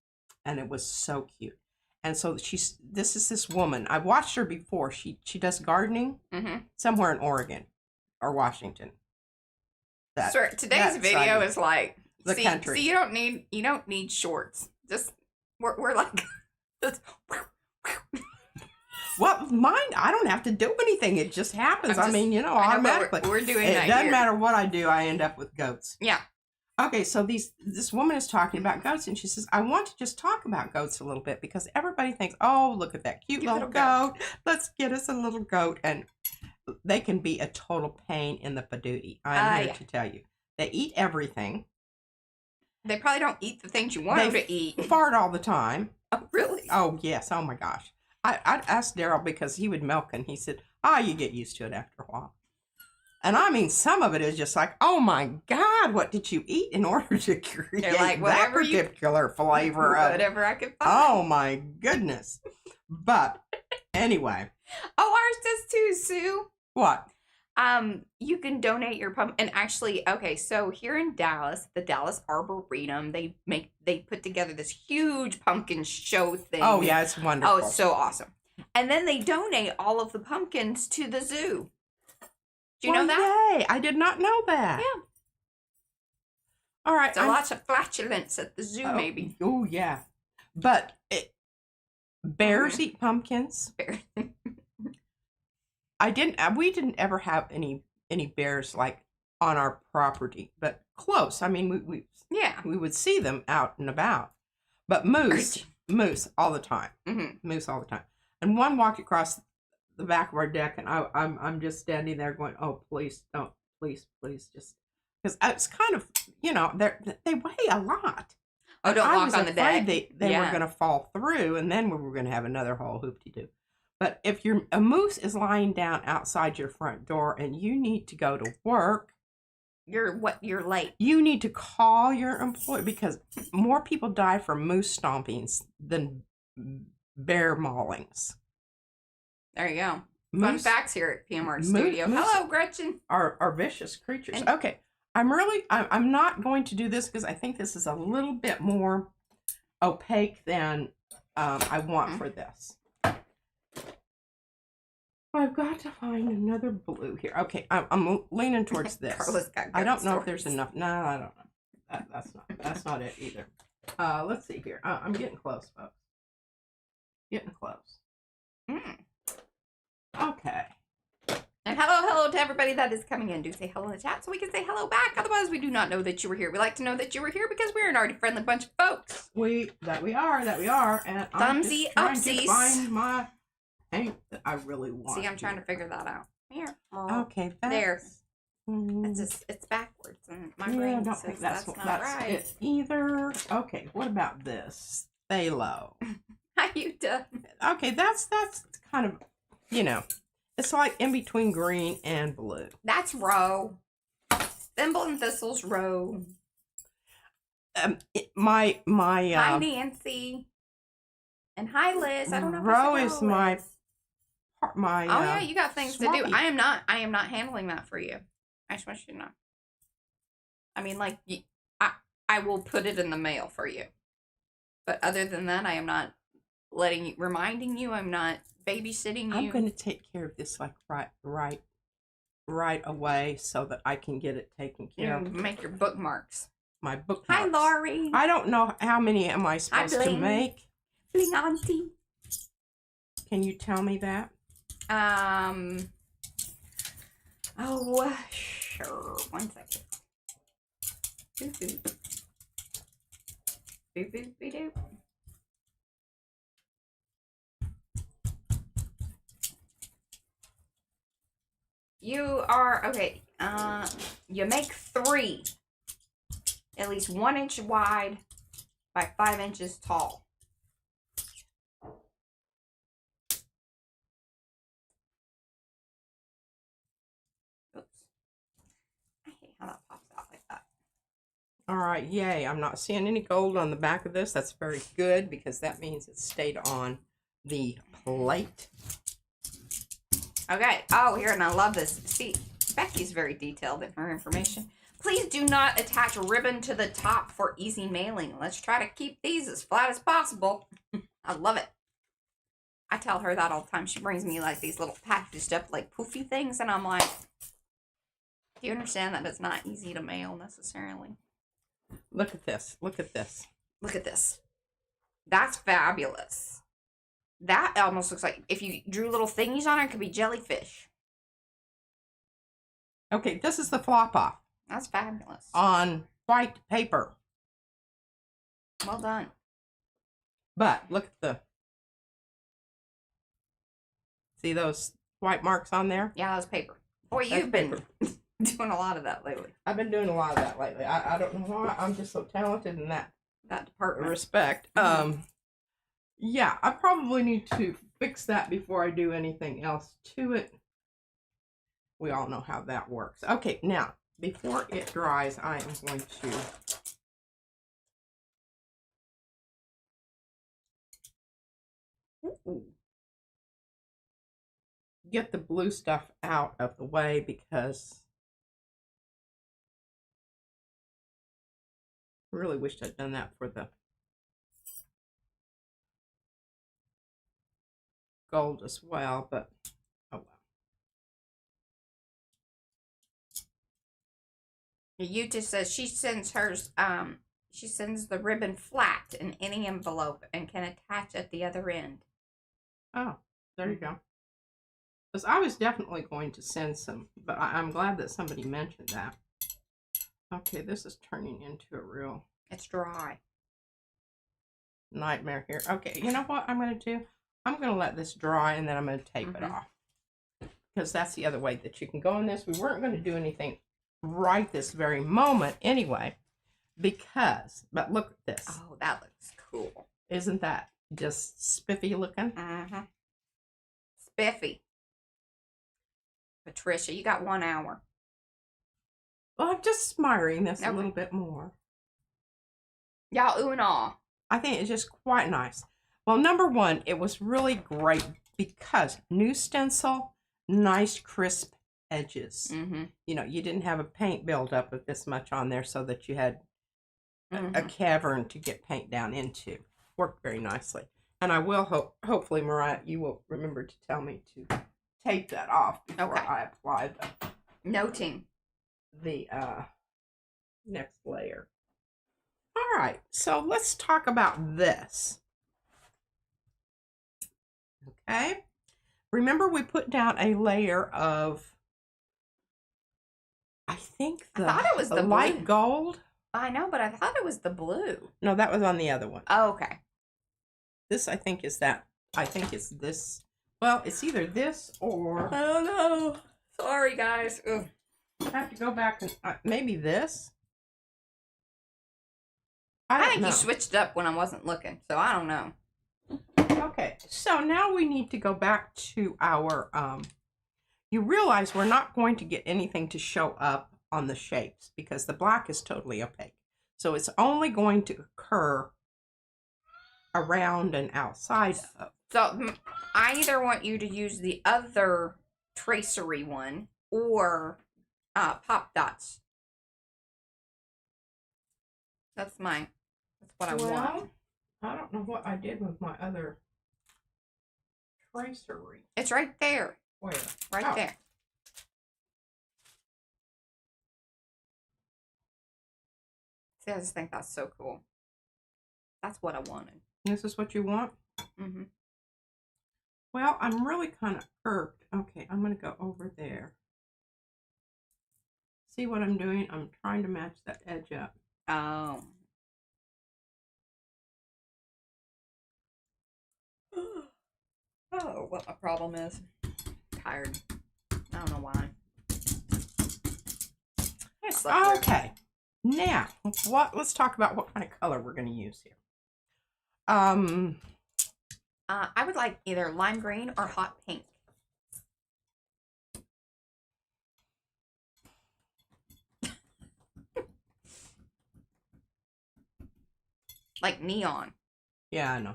And it was so cute. And so this is this woman. I've watched her before. She does gardening somewhere in Oregon or Washington. Today's video is like the country. See, you don't need shorts. Just we're like well, mine, I don't have to do anything. It just happens. I mean, automatically. We're doing that. It doesn't matter what I do. I end up with goats. Yeah. Okay, so this woman is talking about goats, and she says, I want to just talk about goats a little bit because everybody thinks, oh, look at that cute little goat. Let's get us a little goat. And they can be a total pain in the padootie. I'm here to tell you. They eat everything. They probably don't eat the things you want them to eat. Fart all the time. Oh, really? Oh, yes. Oh, my gosh. I asked Daryl because he would milk, and he said, you get used to it after a while. And I mean, some of it is just like, oh my God, what did you eat in order to create that particular flavor of whatever I could find? Oh my goodness. But anyway. Oh, ours does too, Sue. What? You can donate your pumpkin. And actually, okay, so here in Dallas, the Dallas Arboretum, they put together this huge pumpkin show thing. Oh yeah, it's wonderful. Oh, it's so awesome. And then they donate all of the pumpkins to the zoo. Do you know that? Yay! I did not know that. Yeah. All right. So lots of flatulence at the zoo, maybe. Oh yeah. But bears eat pumpkins. We didn't ever have any bears like on our property, but close. I mean, we would see them out and about. But moose all the time. Moose all the time. And one walked across the back of our deck, and I'm just standing there going, oh, please don't, please just, because it's kind of, they weigh a lot. Oh, don't walk on the deck. They were going to fall through, and then we were going to have another whole hoopty-doo. But if a moose is lying down outside your front door and you need to go to work, you're late. You need to call your employer, because more people die from moose stompings than bear maulings. There you go. Fun facts here at PMR Studio. Hello, Gretchen. Are vicious creatures. Okay. I'm not going to do this because I think this is a little bit more opaque than I want for this. I've got to find another blue here. Okay, I'm leaning towards this. I don't know if there's enough. No, I don't know. That's not it either. Let's see here. I'm getting close, folks. Getting close. Okay. And hello to everybody that is coming in. Do say hello in the chat so we can say hello back. Otherwise, we do not know that you were here. We like to know that you were here because we're an arty friendly bunch of folks. That we are. And I'm just trying to find my paint that I really want. See, I'm trying to figure that out. Here. Okay. There. It's backwards, and my brain says that's not right. It either. Okay. What about this? Phthalo. How you doing? Okay, that's kind of, it's like in between green and blue. That's row. Thimble and Thistle's row. My hi Nancy. And hi Liz. I don't know. Row is my. Oh yeah, you got things to do. I am not handling that for you. I just want you to know. I mean, like, I will put it in the mail for you. But other than that, I am not reminding you. I'm not babysitting you. I'm going to take care of this like right away so that I can get it taken care of. Make your bookmarks. My bookmarks. Hi, Laurie. I don't know how many am I supposed to make. Bling auntie. Can you tell me that? Oh, sure. 1 second. Boop. Boop, boop, boop, boop. You are, okay, you make 3, at least 1 inch wide by 5 inches tall. Oops. I hate how that pops out like that. All right, yay. I'm not seeing any gold on the back of this. That's very good because that means it stayed on the plate. Okay. Oh, here, and I love this. See, Becky's very detailed in her information. Please do not attach ribbon to the top for easy mailing. Let's try to keep these as flat as possible. I love it. I tell her that all the time. She brings me like these little packaged up like poofy things, and I'm like, do you understand that it's not easy to mail necessarily? Look at this. Look at this. Look at this. That's fabulous. That almost looks like if you drew little thingies on it, it could be jellyfish. Okay, this is the flop off. That's fabulous. On white paper. Well done. But look at the... See those white marks on there? Yeah, that's paper. Boy, you've been doing a lot of that lately. I've been doing a lot of that lately. I don't know why. I'm just so talented in that department. Respect. Yeah, I probably need to fix that before I do anything else to it. We all know how that works. Okay, now, before it dries, I am going to get the blue stuff out of the way because I really wished I'd done that for the gold as well, but oh well. Yuta says she sends hers, she sends the ribbon flat in any envelope and can attach at the other end. Oh, there you go. Because I was definitely going to send some, but I'm glad that somebody mentioned that. Okay, this is turning into a real... It's dry. Nightmare here. Okay, you know what I'm going to do? I'm going to let this dry and then I'm going to tape it off. Because that's the other way that you can go on this. We weren't going to do anything right this very moment anyway. Because, but look at this. Oh, that looks cool. Isn't that just spiffy looking? Spiffy. Patricia, you got 1 hour. Well, I'm just smiring this a little bit more. Y'all ooh and ah. I think it's just quite nice. Well, number one, it was really great because new stencil, nice crisp edges. You know, you didn't have a paint buildup of this much on there so that you had a cavern to get paint down into. Worked very nicely. And I will hopefully, Mariah, you will remember to tell me to tape that off before I apply the... Noting. The next layer. All right, so let's talk about this. Okay, remember we put down a layer of, I think I thought it was the light gold. I know, but I thought it was the blue. No, that was on the other one. Oh, okay. This I think is that. I think it's this. Well, it's either this or... I don't know. Sorry, guys. Ugh. I have to go back and maybe this. I think you switched up when I wasn't looking, so I don't know. Okay, so now we need to go back to our, you realize we're not going to get anything to show up on the shapes because the black is totally opaque. So it's only going to occur around and outside of. So I either want you to use the other tracery one or pop dots. That's what I want. I don't know what I did with my other tracery. It's right there. Where? Right there. See, I just think that's so cool. That's what I wanted. This is what you want? Well, I'm really kind of irked. Okay, I'm going to go over there. See what I'm doing? I'm trying to match that edge up. Oh. Oh, what my problem is. Tired. I don't know why. Okay. Now, let's talk about what kind of color we're going to use here. I would like either lime green or hot pink. Like neon. Yeah, I know.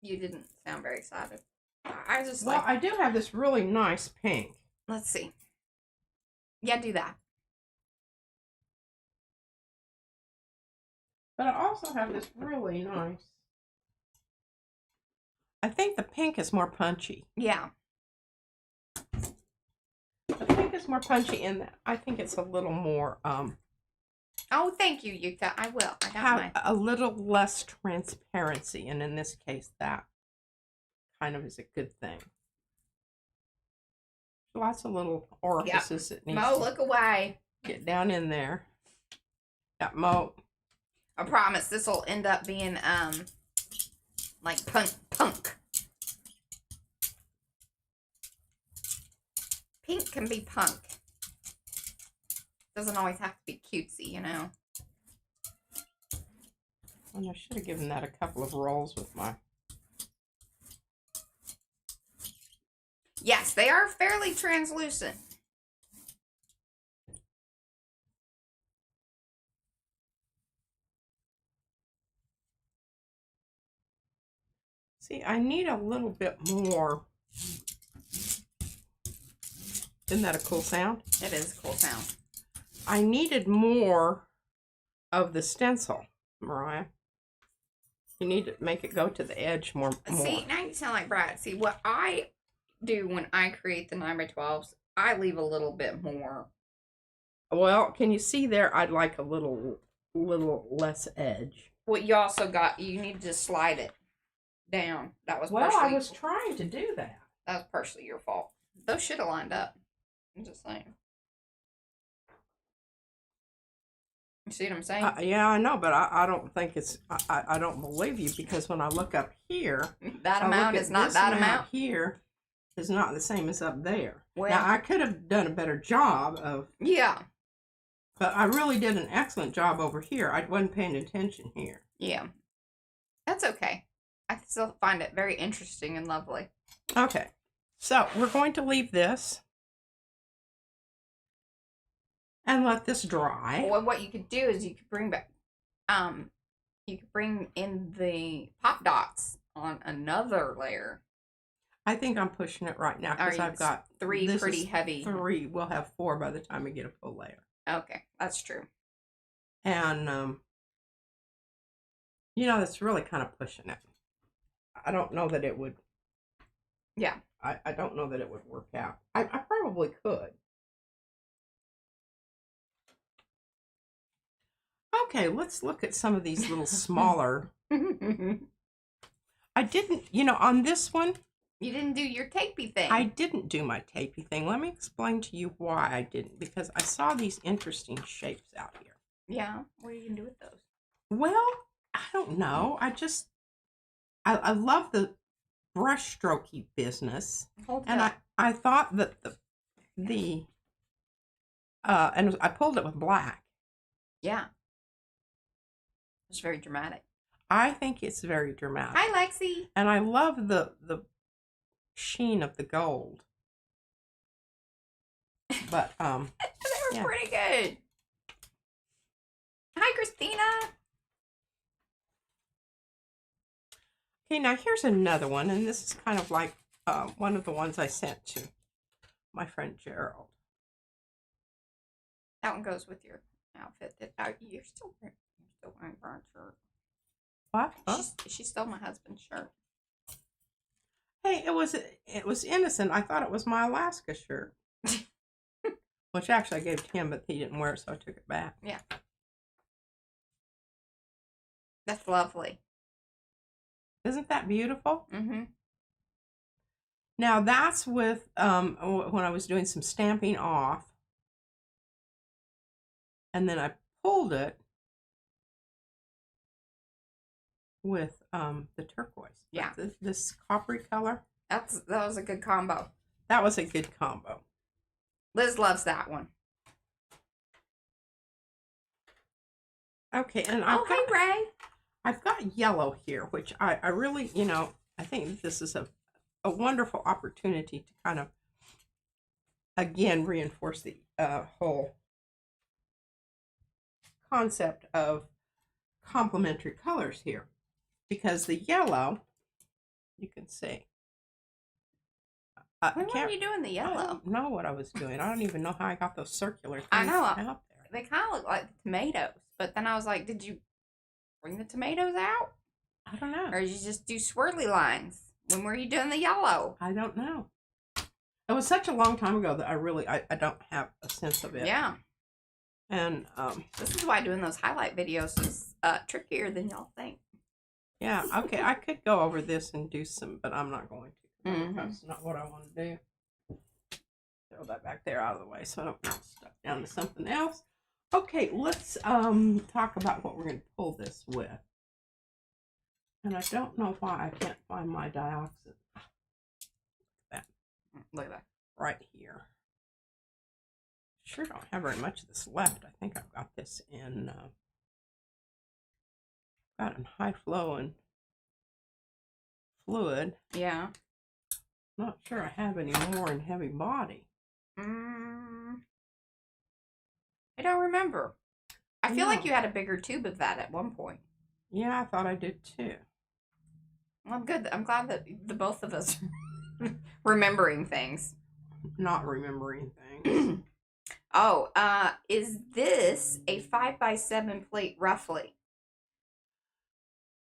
You didn't sound very excited. I just Well, I do have this really nice pink. Let's see. Yeah, do that. But I also have this really nice I think the pink is more punchy. Yeah. The pink is more punchy in that. I think it's a little more, Oh, thank you, Yuka. I will. I got have mine. a little less transparency. And in this case, that kind of is a good thing. Lots of little orifices that need Mo, to look away. get down in there. Got Mo. I promise this will end up being, like punk. Pink can be punk. Doesn't always have to be cutesy, you know. And I should have given that a couple of rolls with my... Yes, they are fairly translucent. See, I need a little bit more. Isn't that a cool sound? It is a cool sound. I needed more of the stencil, Mariah. You need to make it go to the edge more. See, now you sound like Brad. See, what I do when I create the 9x12s, I leave a little bit more. Well, can you see there? I'd like a little less edge. What you also got, you need to slide it down. That was Well, partially, I was trying to do that. that was partially your fault. Those should have lined up. I'm just saying. You see what I'm saying? Yeah, I know, but I don't think it's, I don't believe you, because when I look up here, that amount is not that amount. Here is not the same as up there. Well, now, I could have done a better job of, yeah. but I really did an excellent job over here. I wasn't paying attention here. Yeah. That's okay. I still find it very interesting and lovely. Okay, so we're going to leave this and let this dry. Well, what you could do is you could bring back, you could bring in the pop dots on another layer. I think I'm pushing it right now because I've got three pretty heavy. 3. We'll have 4 by the time we get a full layer. Okay, that's true. And, you know, that's really kind of pushing it. I don't know that it would. Yeah. I don't know that it would work out. I probably could. Okay, let's look at some of these little smaller. I didn't, you know, on this one. You didn't do your tapey thing. I didn't do my tapey thing. Let me explain to you why I didn't. Because I saw these interesting shapes out here. Yeah. What are you going to do with those? Well, I don't know. I love the brush strokey business. And I thought that and I pulled it with black. Yeah. It's very dramatic. I think it's very dramatic. Hi, Lexi. And I love the sheen of the gold. But they were pretty good. Hi, Christina. Okay, now here's another one, and this is kind of like one of the ones I sent to my friend Gerald. That one goes with your outfit. You're still wearing Brian's shirt. What? Huh? She stole my husband's shirt. Hey, it was innocent. I thought it was my Alaska shirt. Which actually I gave to him, but he didn't wear it, so I took it back. Yeah. That's lovely. Isn't that beautiful? Mm-hmm. Now that's with when I was doing some stamping off. And then I pulled it with the turquoise. Yeah. This coppery color. That was a good combo. That was a good combo. Liz loves that one. Okay, and hey, Ray. I've got yellow here, which I really, you know, I think this is a wonderful opportunity to kind of, again, reinforce the whole concept of complementary colors here. Because the yellow, you can see. When were you doing the yellow? I don't know what I was doing. I don't even know how I got those circular things I know. out there. They kind of look like the tomatoes. But then I was like, did you bring the tomatoes out? I don't know. Or did you just do swirly lines? When were you doing the yellow? I don't know. It was such a long time ago that I don't have a sense of it. Yeah. And this is why doing those highlight videos is trickier than y'all think. Yeah, okay, I could go over this and do some, but I'm not going to. Mm-hmm. That's not what I want to do. Throw that back there out of the way so I don't get stuck down to something else. Okay, let's talk about what we're going to pull this with. And I don't know why I can't find my dioxin. Look at that. Right here. Sure don't have very much of this left. I think I've got this in high flow and fluid. Yeah. Not sure I have any more in heavy body. I don't remember. I feel like you had a bigger tube of that at one point. Yeah, I thought I did too. Well, I'm good. I'm glad that the both of us remembering things. Not remembering things. Oh, is this a 5x7 plate roughly?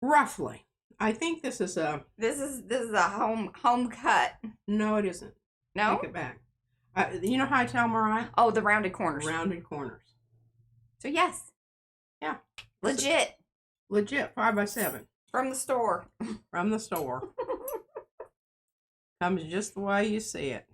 Roughly. I think this is a... This is a home cut. No, it isn't. No? Take it back. You know how I tell Mariah? Oh, the rounded corners. Rounded corners. So yes. Yeah. Legit. Legit 5x7. From the store. From the store. Comes just the way you see it.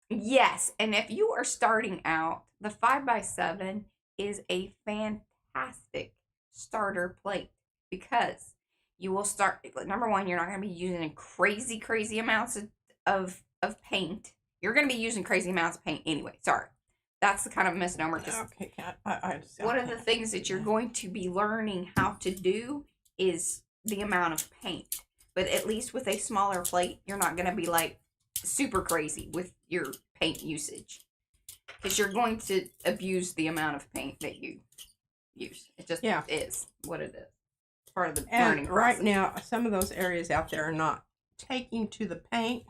Yes, and if you are starting out, the 5x7 is a fantastic starter plate because you will start. Number one, you're not going to be using crazy amounts of paint. You're going to be using crazy amounts of paint anyway. Sorry, that's the kind of misnomer. Okay, I one of the things that you're going to be learning how to do is the amount of paint. But at least with a smaller plate, you're not going to be like super crazy with your paint usage because you're going to abuse the amount of paint that you use. It just is what it is. It's part of the learning process. Right now, some of those areas out there are not taking to the paint.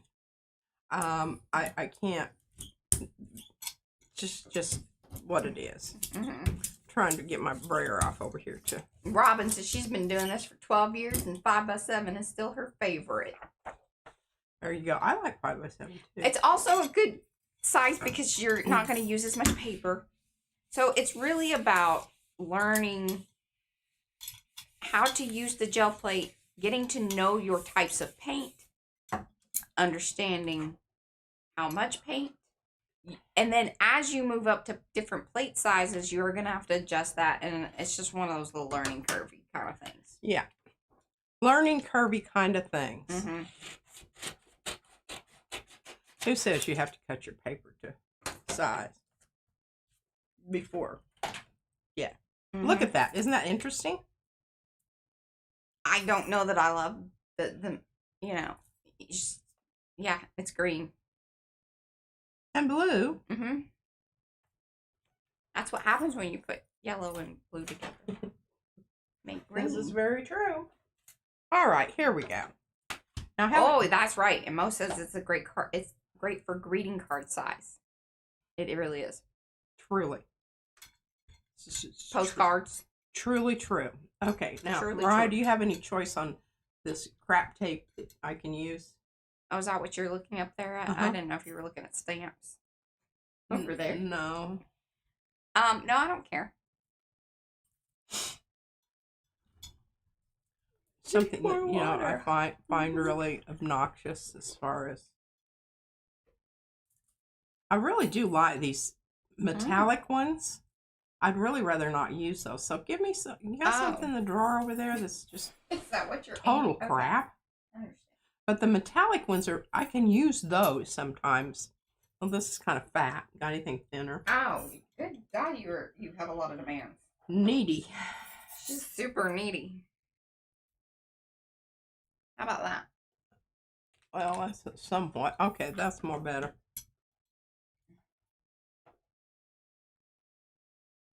I can't. Just what it is. Mm-hmm. Trying to get my brayer off over here too. Robin says she's been doing this for 12 years and 5x7 is still her favorite. There you go. I like 5x7 too. It's also a good size because you're not going to use as much paper. So it's really about learning how to use the gel plate, getting to know your types of paint, understanding how much paint. And then as you move up to different plate sizes, you're going to have to adjust that. And it's just one of those little learning curvy kind of things. Yeah. Learning curvy kind of things. Mm-hmm. Who says you have to cut your paper to size before? Yeah. Mm-hmm. Look at that. Isn't that interesting? I don't know that I love the yeah, it's green. And blue. Mm-hmm. That's what happens when you put yellow and blue together. Make green. This is very true. All right, here we go. Now, that's right. And Mo says it's a great card. It's great for greeting card size. It really is. Truly. Postcards. Truly true. Okay, now, Truly Mariah, true. do you have any choice on this crap tape that I can use? Oh, is that what you're looking up there at? Uh-huh. I didn't know if you were looking at stamps over there. No. No, I don't care. Something that, I find really obnoxious as far as... I really do like these metallic ones. I'd really rather not use those. So give me some... You got something in the drawer over there that's just... Is that what you're total crap? I understand. But the metallic ones I can use those sometimes. Well, this is kind of fat. Got anything thinner? Oh, good God, you have a lot of demands. Needy. She's super needy. How about that? Well, that's somewhat. Okay, that's more better.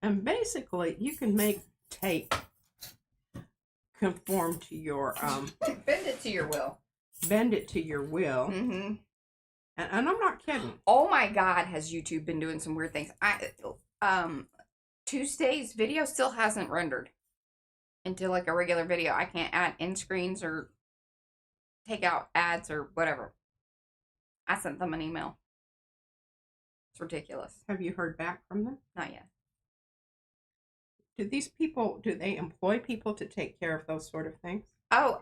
And basically, you can make tape conform to your... Bend it to your will. Bend it to your will. Mm-hmm. And I'm not kidding. Oh my God, has YouTube been doing some weird things? Tuesday's video still hasn't rendered into like a regular video. I can't add end screens or take out ads or whatever. I sent them an email. It's ridiculous. Have you heard back from them? Not yet. Do these people, do they employ people to take care of those sort of things? Oh,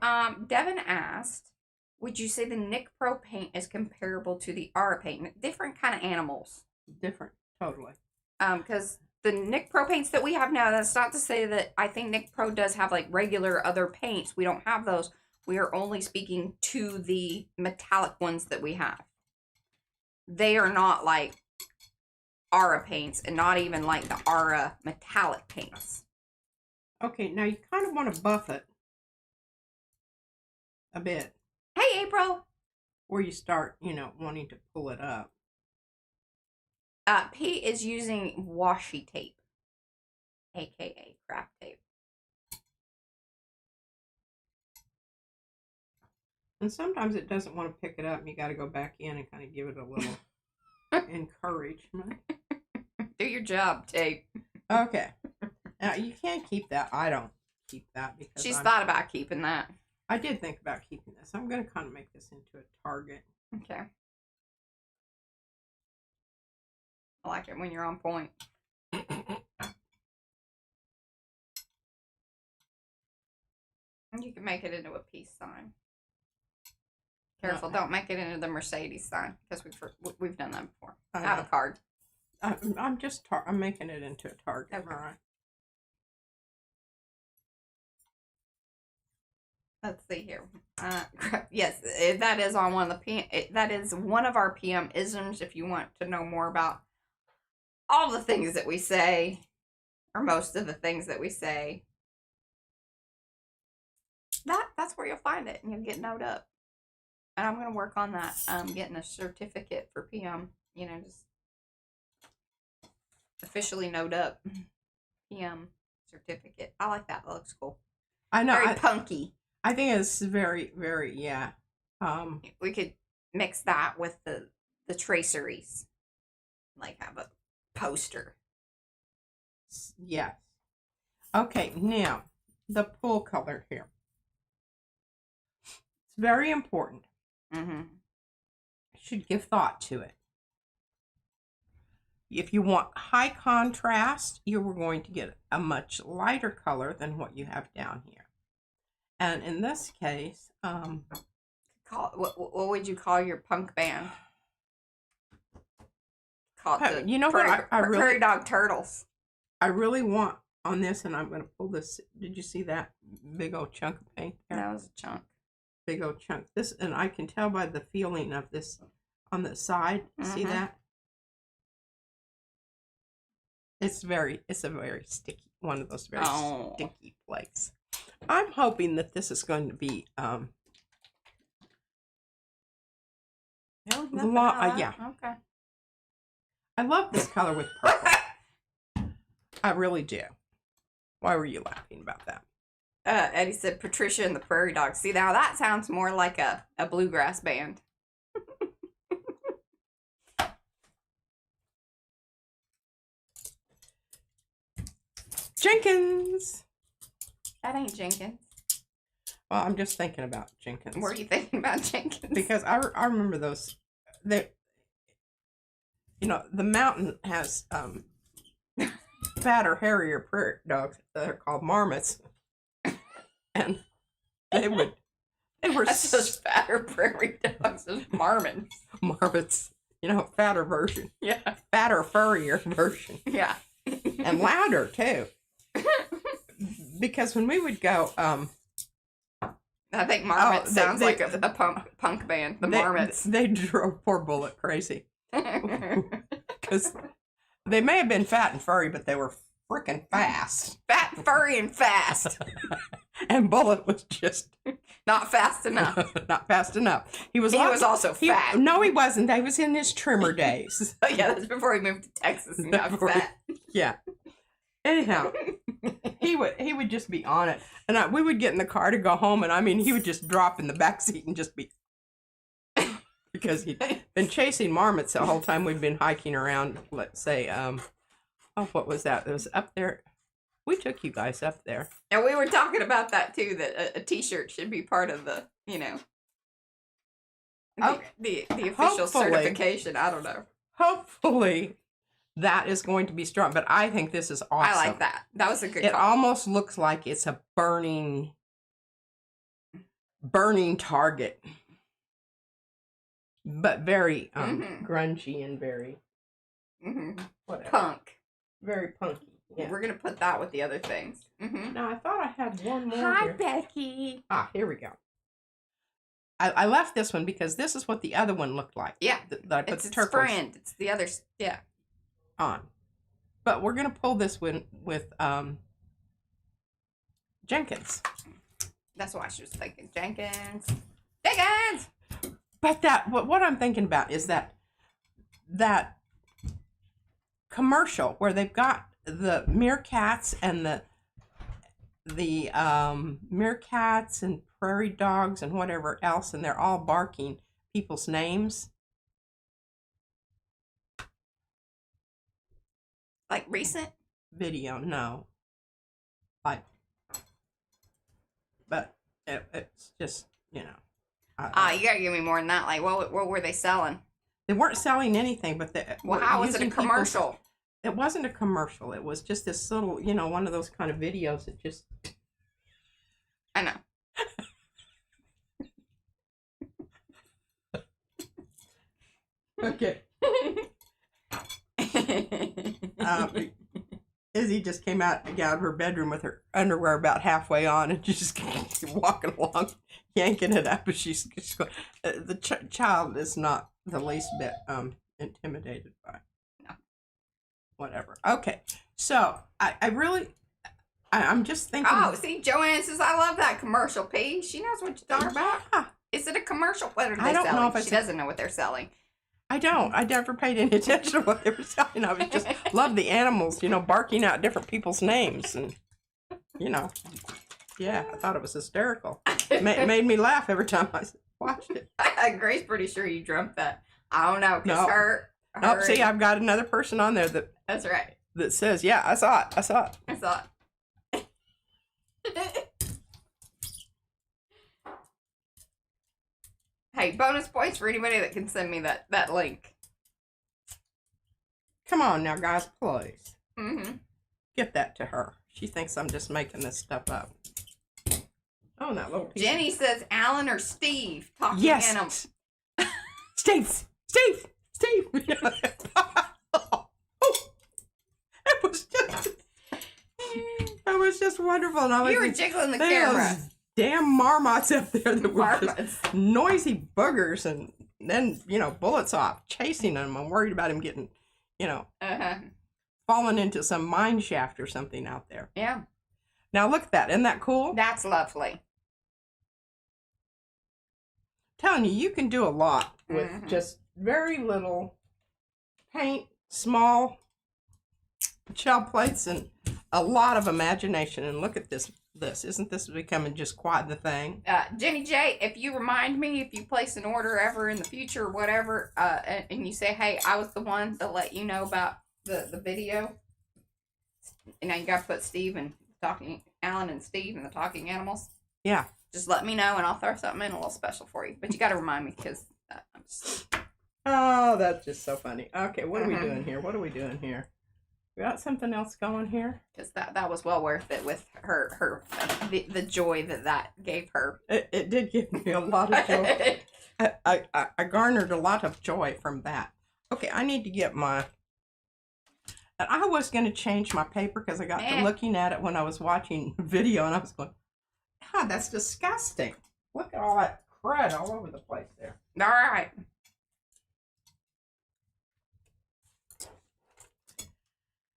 Devin asked, would you say the Nick Pro paint is comparable to the Ara paint? Different kind of animals. Different, totally. Because the Nick Pro paints that we have now, that's not to say that I think Nick Pro does have like regular other paints. We don't have those. We are only speaking to the metallic ones that we have. They are not like Ara paints and not even like the Ara metallic paints. Okay, now you kind of want to buff it a bit. Hey, April! Where you start, wanting to pull it up. Pete is using washi tape, aka craft tape. And sometimes it doesn't want to pick it up, and you got to go back in and kind of give it a little encouragement. Do your job, tape. Okay. Now, you can't keep that. I don't keep that because she's thought about keeping that. I did think about keeping this. I'm going to kind of make this into a target. Okay. I like it when you're on point. And you can make it into a peace sign. Careful, don't make it into the Mercedes sign because we've done that before. I have a card. I'm making it into a target. Okay. All right. Let's see here. Yes, that is on one of the that is one of our PM isms. If you want to know more about all the things that we say, or most of the things that we say, that's where you'll find it, and you'll get noted up. And I'm gonna work on that. Getting a certificate for PM. Just officially noted up. PM certificate. I like that. That looks cool. I know. Very punky. I think it's very, very, yeah. We could mix that with the traceries. Like have a poster. Yes. Okay, now, the pool color here. It's very important. Mm-hmm. You should give thought to it. If you want high contrast, you are going to get a much lighter color than what you have down here. And in this case, what would you call your punk band? Called the you know Prairie, what? I really, Prairie Dog Turtles. I really want on this, and I'm going to pull this. Did you see that big old chunk of paint there? That was a chunk. Big old chunk. This, and I can tell by the feeling of this on the side. See that? It's a very sticky. One of those very sticky flakes. I'm hoping that this is going to be yeah. Okay. I love this color with purple. I really do. Why were you laughing about that? Eddie said Patricia and the Prairie Dogs. See, now that sounds more like a bluegrass band. Jenkins! That ain't Jenkins. Well, I'm just thinking about Jenkins. What are you thinking about Jenkins? Because I remember those. The mountain has fatter, hairier prairie dogs that are called marmots. And they were That's just fatter prairie dogs as marmots. Marmots, fatter version. Yeah. Fatter, furrier version. Yeah. And louder too. Because when we would go, I think Marmot sounds like a punk band. The Marmots. They drove poor Bullet crazy. Because they may have been fat and furry, but they were freaking fast. Fat, furry, and fast. And Bullet was just not fast enough. Not fast enough. He was also fat. No, he wasn't. He was in his trimmer days. Oh, yeah, that's before he moved to Texas and got fat. Yeah. Anyhow, he would just be on it, and we would get in the car to go home, and he would just drop in the back seat and just be, because he'd been chasing marmots the whole time we'd been hiking around. Let's say, what was that? It was up there. We took you guys up there, and we were talking about that too. That a T-shirt should be part of the, the official certification. I don't know. Hopefully, that is going to be strong. But I think this is awesome. I like that. That was a good. It call. almost looks like it's a burning target, but very grungy and very whatever. Punk. Very punky. Yeah. We're gonna put that with the other things. Now I thought I had one more. Hi, here. Becky. Here we go. I left this one because this is what the other one looked like. Yeah, that I put it's the its turquoise friend. It's the other. Yeah. On, but we're gonna pull this one with Jenkins. That's why she was thinking Jenkins. But what I'm thinking about is that commercial where they've got the meerkats and the meerkats and prairie dogs and whatever else, and they're all barking people's names. Like recent video, no. Like, but it's just, you know. You gotta give me more than that. Like, what were they selling? They weren't selling anything, but they. Well, how was it a commercial? It wasn't a commercial. It was just this little, one of those kind of videos that just. I know. Okay. Izzy just came out of her bedroom with her underwear about halfway on, and she's just walking along, yanking it up, and she's going. The child is not the least bit intimidated by. No. Whatever. Okay, so I'm just thinking. Oh, see, Joanne says I love that commercial. P. She knows what you're talking about. Yeah. Is it a commercial? What are they I don't selling? know if she doesn't know what they're selling. I don't. I never paid any attention to what they were selling. I was just love the animals, barking out different people's names, and yeah, I thought it was hysterical. It made me laugh every time I watched it. Grace's pretty sure you dreamt that. I don't know, No. cause her. Nope. See, I've got another person on there That's right. that says, yeah, I saw it. I saw it. Hey, bonus points for anybody that can send me that link. Come on now, guys, please. Mm-hmm. Get that to her. She thinks I'm just making this stuff up. Oh, that little piece. Jenny says Alan or Steve talking yes. Steve. It was just wonderful. And you were jiggling the camera. Damn marmots up there that were just noisy boogers, and then bullets off chasing them. I'm worried about him getting falling into some mine shaft or something out there. Yeah. Now look at that. Isn't that cool? That's lovely. Telling you can do a lot with just very little paint, small shell plates, and a lot of imagination. And look at this. Isn't this becoming just quite the thing? Jenny J, if you remind me, if you place an order ever in the future or whatever, and you say, hey, I was the one to let you know about the video, and now you got to put Alan and Steve and the talking animals. Yeah. Just let me know, and I'll throw something in a little special for you. But you got to remind me, because I'm just... Oh, that's just so funny. Okay, what are we doing here? We got something else going here? Because that was well worth it with her the joy that gave her. It did give me a lot of joy. I garnered a lot of joy from that. Okay, I need to get my... And I was going to change my paper because I got to looking at it when I was watching video, and I was going, God, that's disgusting. Look at all that crud all over the place there. All right.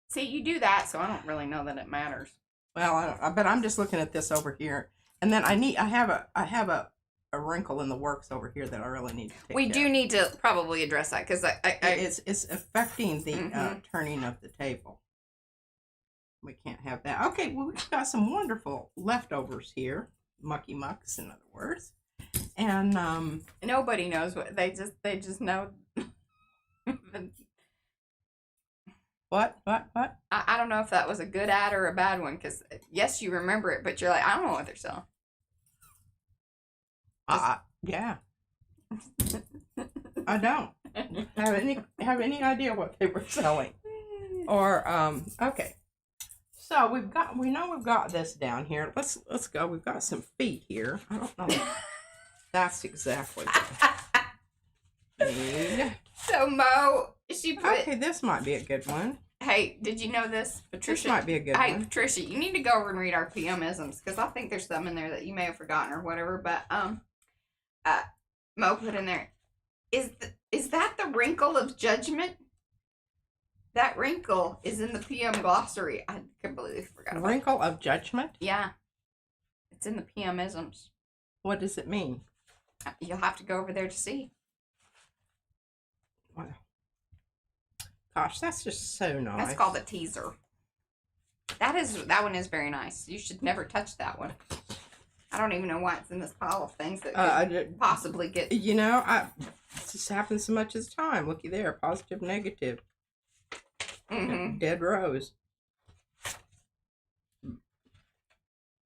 See, you do that, so I don't really know that it matters. Well, but I'm just looking at this over here, and then I have a wrinkle in the works over here that I really need to take. We do need to probably address that because it's affecting the turning of the table. We can't have that. Okay, well, we've got some wonderful leftovers here, mucky mucks, in other words, and nobody knows what they just know. What? I don't know if that was a good ad or a bad one, because yes, you remember it, but you're like, I don't know what they're selling. Yeah. I don't have any idea what they were selling. Or okay. So we know we've got this down here. Let's go. We've got some feet here. I don't know. That's exactly what I need. So Mo, she put. Okay, this might be a good one. Hey, did you know this, Patricia? This might be a good one. Hey, Patricia, you need to go over and read our PMisms because I think there's some in there that you may have forgotten or whatever. But Mo put in there. Is that the wrinkle of judgment? That wrinkle is in the PM glossary. I completely forgot. Wrinkle of judgment? Yeah, it's in the PMisms. What does it mean? You'll have to go over there to see. Wow. Gosh, that's just so nice. That's called a teaser. That one is very nice. You should never touch that one. I don't even know why it's in this pile of things that could possibly get. You know, this happens so much as time. Looky there, positive, negative. Mm-hmm. Dead rose.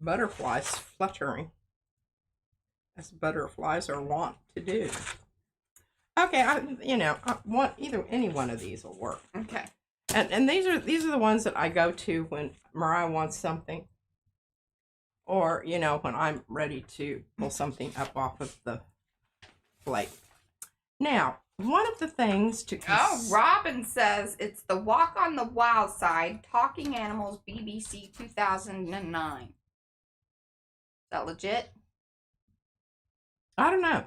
Butterflies fluttering, as butterflies are wont to do. Okay, any one of these will work. Okay. And these are the ones that I go to when Mariah wants something, or when I'm ready to pull something up off of the plate. Now, one of the things to Robin says it's the Walk on the Wild Side Talking Animals BBC 2009. Is that legit? I don't know.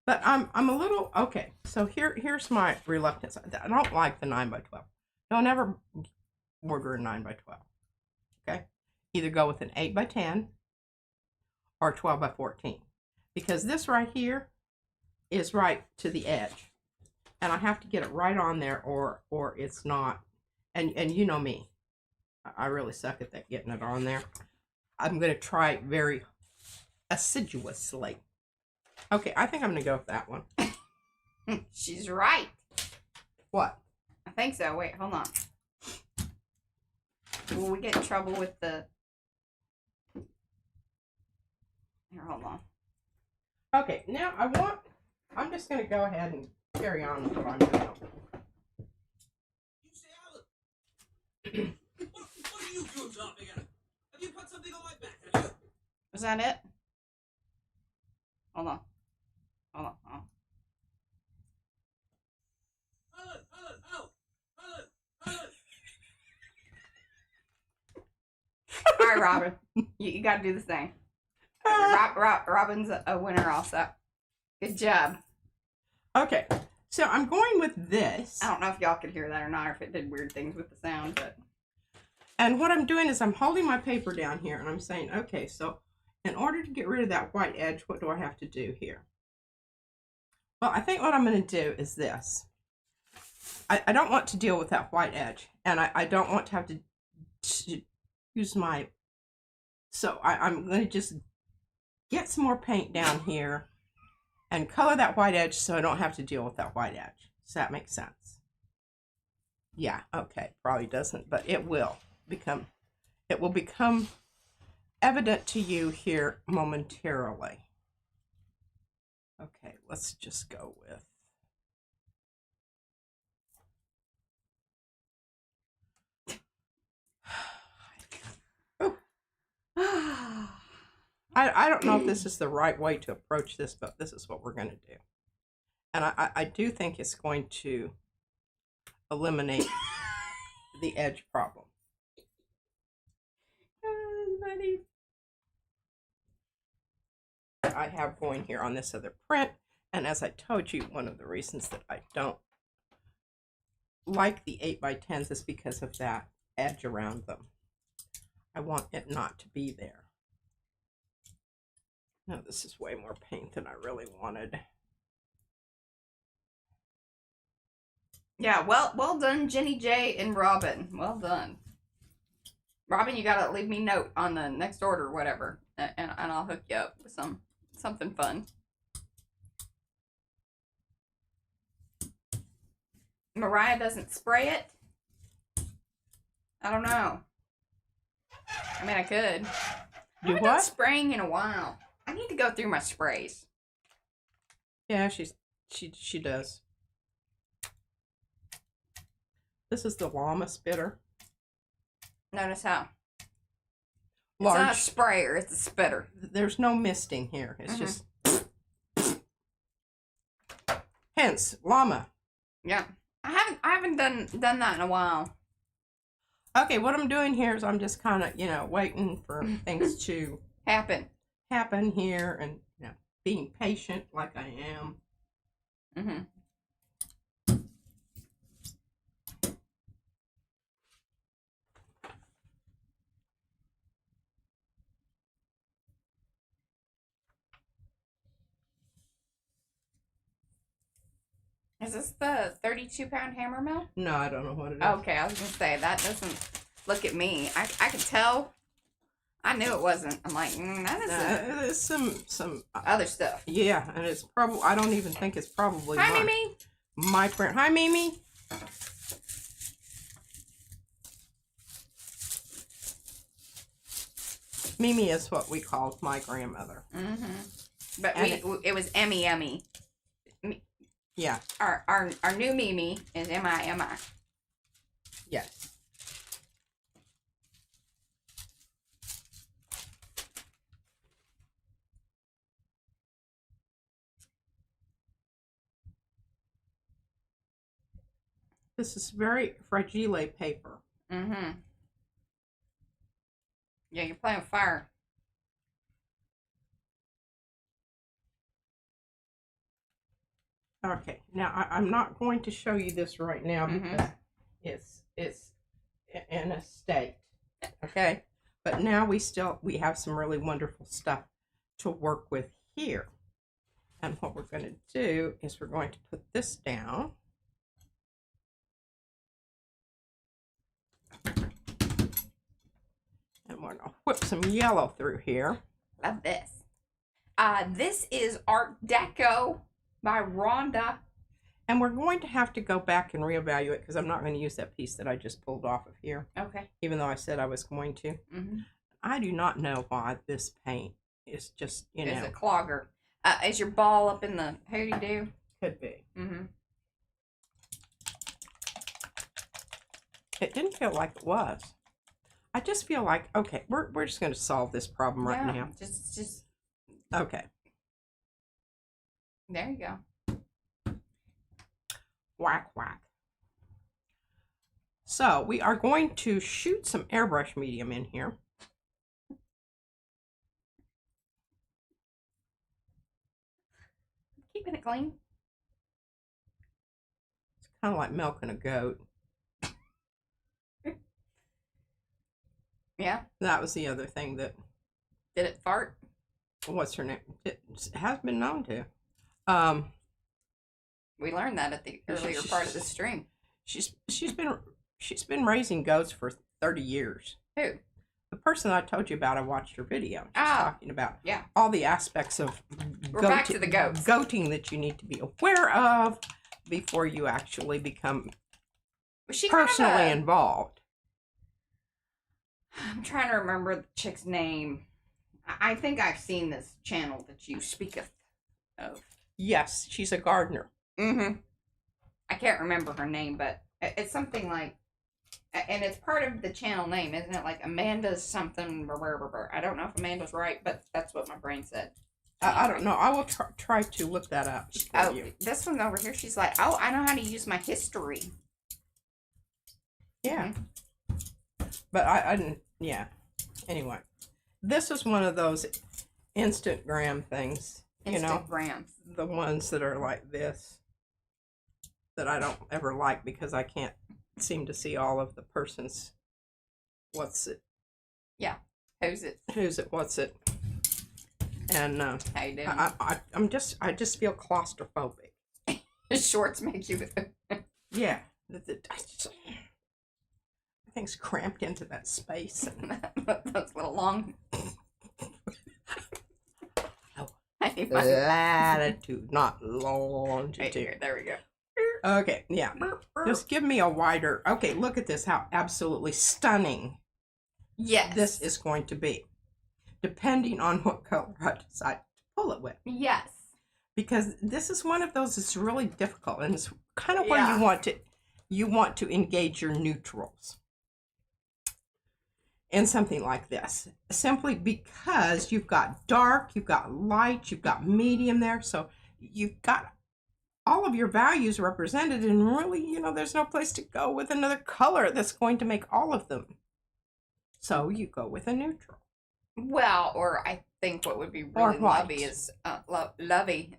But I'm a little okay. So here's my reluctance. I don't like the 9x12. Don't ever order a 9x12. Okay? Either go with an 8x10 or 12x14. Because this right here is right to the edge. And I have to get it right on there or it's not. And you know me. I really suck at that, getting it on there. I'm going to try very assiduously. Okay, I think I'm going to go with that one. She's right. What? I think so. Wait, hold on. Will we get in trouble with the... Here, hold on. Okay, now I'm just going to go ahead and carry on with what I'm doing. You say, Alan, what are you doing laughing at? Have you put something on my back, have you? Was that it? Hold on. Alan, All right, Robin. You got to do the thing. Robin's a winner also. Good job. Okay, so I'm going with this. I don't know if y'all could hear that or not, or if it did weird things with the sound, but... And what I'm doing is I'm holding my paper down here, and I'm saying, okay, so in order to get rid of that white edge, what do I have to do here? Well, I think what I'm going to do is this. I don't want to deal with that white edge, and I don't want to have to use my... So I'm going to just get some more paint down here and color that white edge so I don't have to deal with that white edge. Does that make sense? Yeah, okay, probably doesn't, but it will become evident to you here momentarily. Okay, let's just go with I don't know if this is the right way to approach this, but this is what we're going to do. And I do think it's going to eliminate the edge problem. I have going here on this other print, and as I told you, one of the reasons that I don't like the 8x10s is because of that edge around them. I want it not to be there. No, this is way more paint than I really wanted. Yeah, well done, Jenny J and Robin. Well done. Robin, you gotta leave me a note on the next order or whatever, and I'll hook you up with something fun. Mariah doesn't spray it? I don't know. I mean, I could. I haven't done spraying in a while. I need to go through my sprays. Yeah, she does. This is the llama spitter. Notice how Large. it's not a sprayer, it's a spitter. There's no misting here. It's just hence llama. Yeah. I haven't done that in a while. Okay, what I'm doing here is I'm just kind of, waiting for things to happen here and, being patient like I am. Mm-hmm. Is this the 32-pound hammer mill? No, I don't know what it is. Okay, I was gonna say that doesn't look at me. I could tell. I knew it wasn't. I'm like, that is some other stuff. Yeah, and it's probably. I don't even think it's probably. Hi, Mimi. My print. Hi, Mimi. Mimi is what we called my grandmother. Mm-hmm. But it was Emmy. Yeah. Our new Mimi is Emmy. Yes. This is very fragile paper. Mm-hmm. Yeah, you're playing with fire. Okay, now I'm not going to show you this right now because it's in a state. Okay, but now we have some really wonderful stuff to work with here. And what we're going to do is we're going to put this down. And we're going to whip some yellow through here. Love this. This is Art Deco by Rhonda. And we're going to have to go back and reevaluate because I'm not going to use that piece that I just pulled off of here. Okay. Even though I said I was going to. Mm-hmm. I do not know why this paint is just, It's a clogger. Is your ball up in the hooty-doo? Could be. Mm-hmm. It didn't feel like it was. I just feel like, okay, we're just going to solve this problem right now. Just. Okay. There you go. Whack, whack. So we are going to shoot some airbrush medium in here. Keeping it clean. It's kind of like milking a goat. Yeah. That was the other thing that. Did it fart? What's her name? It has been known to. We learned that at the earlier part of the stream. She's been raising goats for 30 years. Who? The person I told you about, I watched her video. She's talking about all the aspects of back to the goats. Goating that you need to be aware of before you actually become personally involved. I'm trying to remember the chick's name. I think I've seen this channel that you speaketh of. Yes, she's a gardener. Mm-hmm. I can't remember her name, but it's something like, and it's part of the channel name, isn't it? Like Amanda's something. I don't know if Amanda's right, but that's what my brain said. I don't know. I will try to look that up for you. This one over here, she's like, oh, I know how to use my history. Yeah. But I didn't, yeah. Anyway, this is one of those Instagram things, Instagrams. The ones that are like this that I don't ever like because I can't seem to see all of the person's what's it. Yeah. Who's it? What's it. And how you doing? I just feel claustrophobic. Shorts make you. Yeah. Things cramped into that space. That's a little long. Latitude, not longitude. Right, there we go. Okay, yeah. Just give me a wider. Okay, look at this. How absolutely stunning. Yes. This is going to be, depending on what color I decide to pull it with. Yes. because this is one of those that's really difficult, and it's kind of where Yeah. you want to engage your neutrals in something like this, simply because you've got dark, you've got light, you've got medium there, so you've got all of your values represented, and really, you know, there's no place to go with another color that's going to make all of them. So you go with a neutral. Well, or I think what would be really lovely is lovely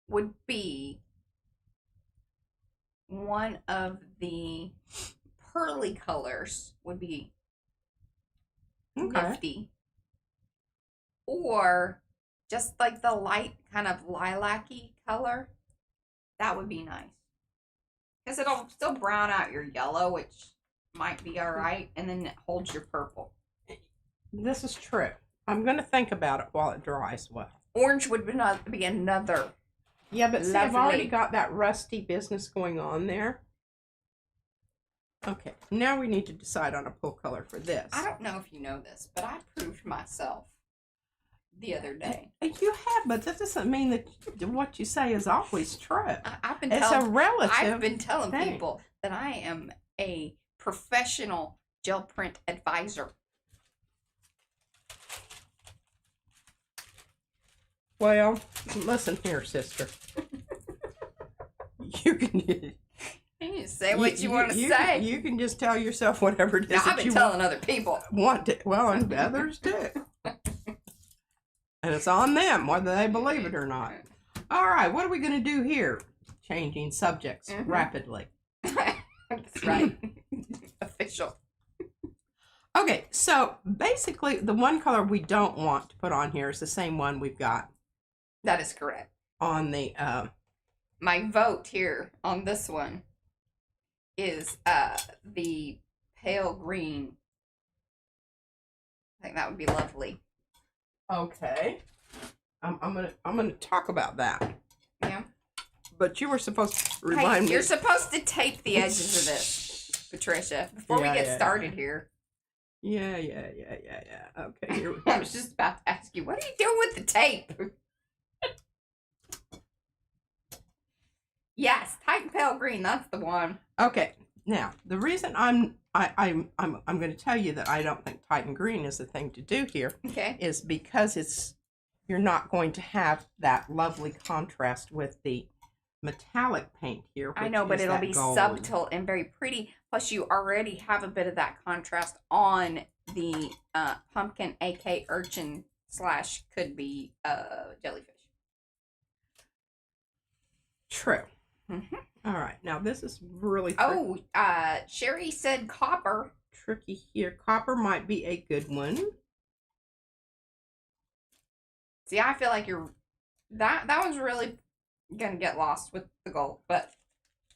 would be one of the pearly colors would be nifty, or just like the light kind of lilac-y color. That would be nice, because it'll still brown out your yellow, which might be all right, and then it holds your purple. This is true. I'm going to think about it while it dries well. Orange would be another. Yeah, but see, I've already got that rusty business going on there. Okay, now we need to decide on a pull color for this. I don't know if you know this, but I proved myself the other day. You have, but that doesn't mean that what you say is always true. I've been telling people that I am a professional gel print advisor. Well, listen here, sister. You can say what you want to say. You can just tell yourself whatever it is. Now, I've been telling other people. Well, and others too. And it's on them whether they believe it or not. All right, what are we going to do here? Changing subjects rapidly. That's right. Official. Okay, so basically the one color we don't want to put on here is the same one we've got. That is correct. On the my vote here on this one is the pale green. I think that would be lovely. Okay. I'm gonna talk about that. Yeah. But you were supposed to remind me. You're supposed to tape the edges of this, Patricia, before we get started here. Yeah. Okay, here we go. I was just about to ask you, what are you doing with the tape? Yes, Titan Pale Green, that's the one. Okay, now the reason I'm going to tell you that I don't think Titan Green is the thing to do here. Okay. Is because you're not going to have that lovely contrast with the metallic paint here. I know, but it'll be subtle and very pretty. Plus, you already have a bit of that contrast on the pumpkin, aka urchin / could be jellyfish. True. All right, now this is really Sherry said copper. Tricky here. Copper might be a good one. See, I feel like that one's really gonna get lost with the gold, but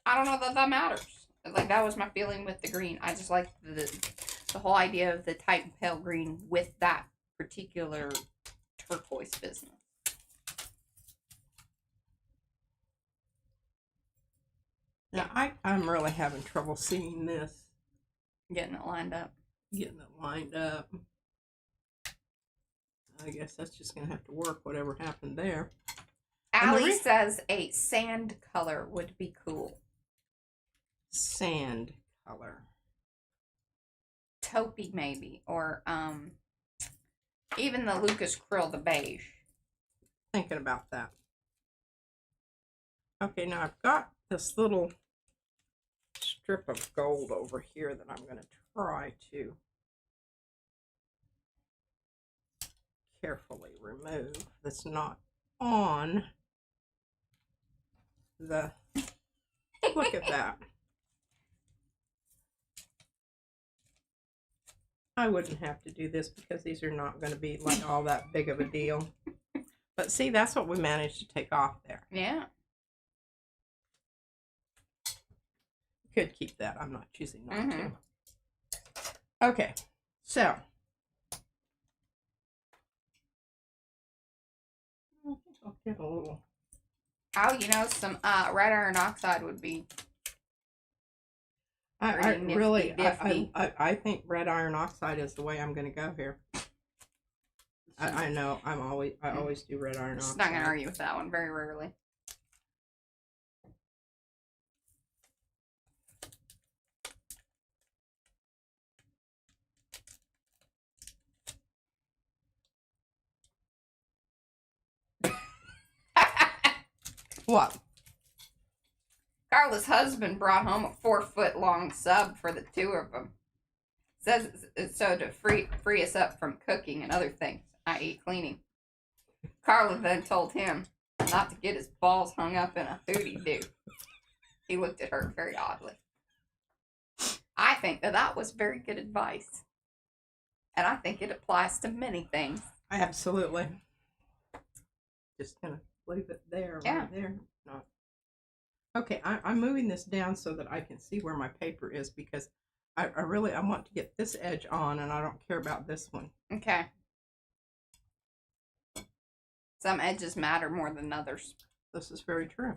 I don't know that matters. Like, that was my feeling with the green. I just like the whole idea of the Titan Pale Green with that particular turquoise business. Now, I'm really having trouble seeing this. Getting it lined up. I guess that's just going to have to work, whatever happened there. Allie says a sand color would be cool. Sand color. Taupey, maybe. Or even the Lucas Krill, the beige. Thinking about that. Okay, now I've got this little strip of gold over here that I'm going to try to carefully remove. That's not on the... Look at that. I wouldn't have to do this because these are not going to be like all that big of a deal. But see, that's what we managed to take off there. Yeah. Could keep that. I'm not choosing not to. Okay, so I think I'll get a little. Oh, some red iron oxide would be. I think red iron oxide is the way I'm going to go here. I know. I always do red iron Just oxide. not gonna argue with that one. Very rarely. What? Carla's husband brought home a 4-foot-long sub for the two of them. Says it's so to free us up from cooking and other things, i.e. cleaning. Carla then told him not to get his balls hung up in a hootie-doo. He looked at her very oddly. I think that was very good advice. And I think it applies to many things. Absolutely. Just gonna leave it there, right there. No. Okay, I'm moving this down so that I can see where my paper is because I want to get this edge on and I don't care about this one. Okay. Some edges matter more than others. This is very true.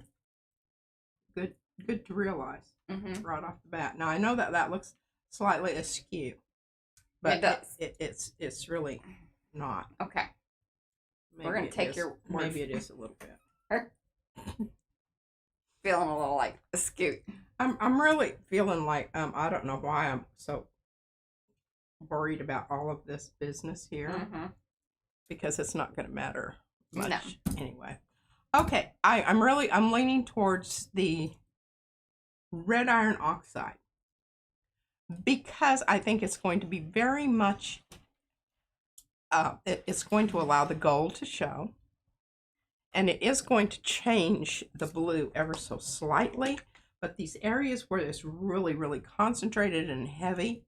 Good to realize right off the bat. Now I know that looks slightly askew, but it does. It's really not. Okay. Maybe we're gonna take your word. Maybe it is a little bit. Feeling a little like askew. I'm really feeling like I don't know why I'm so worried about all of this business here because it's not going to matter much anyway. Okay, I'm leaning towards the red iron oxide because I think it's going to be very much it's going to allow the gold to show, and it is going to change the blue ever so slightly, but these areas where it's really, really concentrated and heavy,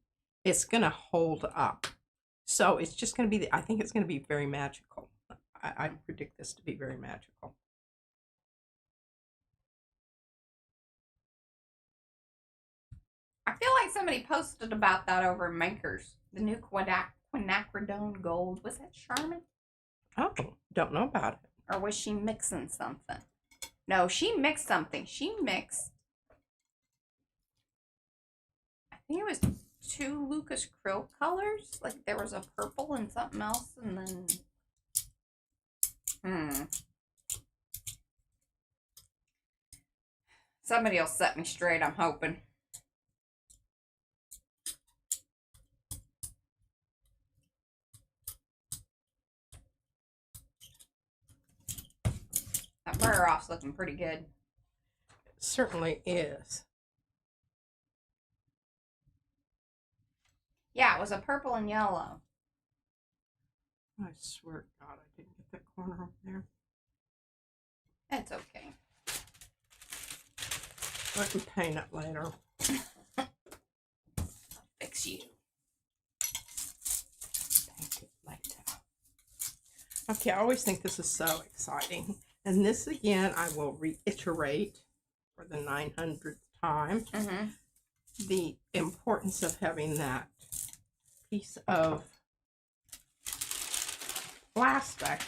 it's going to hold up. So it's just going to be, I think it's going to be very magical. I predict this to be very magical. I feel like somebody posted about that over in Makers. The new quinacridone gold. Was that Charmin? Oh, don't know about it. Or was she mixing something? No, she mixed something. She mixed, I think it was 2 Lucas Krill colors. Like there was a purple and something else, and then somebody will set me straight, I'm hoping. That burr off's looking pretty good. It certainly is. Yeah, it was a purple and yellow. I swear to God, I didn't get that corner over there. It's okay. I can paint it later. I'll fix you. Paint it later. Okay, I always think this is so exciting. And this again, I will reiterate for the 900th time. The importance of having that piece of plastic,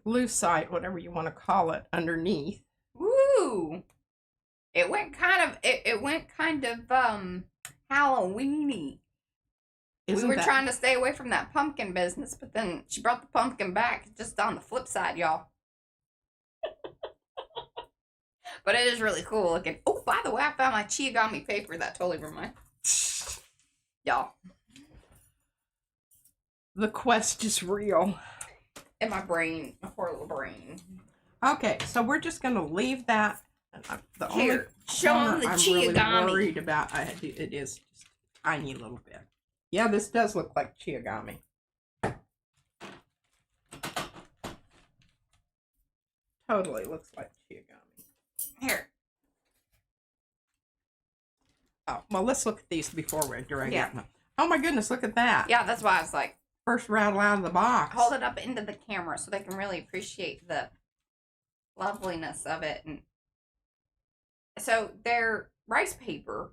lucite, whatever you want to call it, underneath. Woo! It went kind of Halloweeny. We were trying to stay away from that pumpkin business, but then she brought the pumpkin back just on the flip side, y'all. But it is really cool looking. Oh, by the way, I found my Chiagami paper. That totally reminds y'all. The quest is real. In my brain, my poor little brain. Okay, so we're just going to leave that. The Here, only show them the I'm Chiagami. really worried about, it is just a tiny little bit. Yeah, this does look like Chiagami. Totally looks like Chiagami. Here. Oh, well, let's look at these before we drag Yeah. it. Oh my goodness, look at that. Yeah, that's why I was like, First rattle out of the box. hold it up into the camera so they can really appreciate the loveliness of it. And so they're rice paper,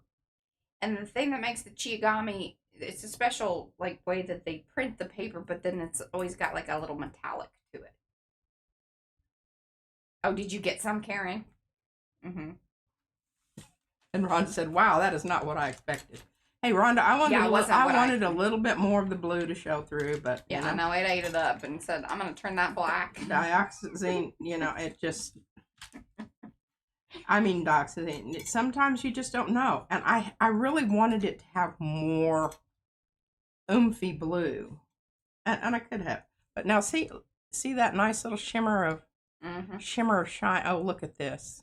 and the thing that makes the Chiagami, it's a special like way that they print the paper, but then it's always got like a little metallic to it. Oh, did you get some, Karen? And Ron said, wow, that is not what I expected. Hey, Rhonda, I wanted, Yeah, it wasn't I what wanted a little bit more of the blue to show through, but you Yeah, I know, know it ate it up and said, I'm going to turn that black. dioxazine, you know, it just, I mean, dioxazine, sometimes you just don't know. And I really wanted it to have more oomphy blue. And I could have. But now see that nice little shimmer of shine. Oh, look at this.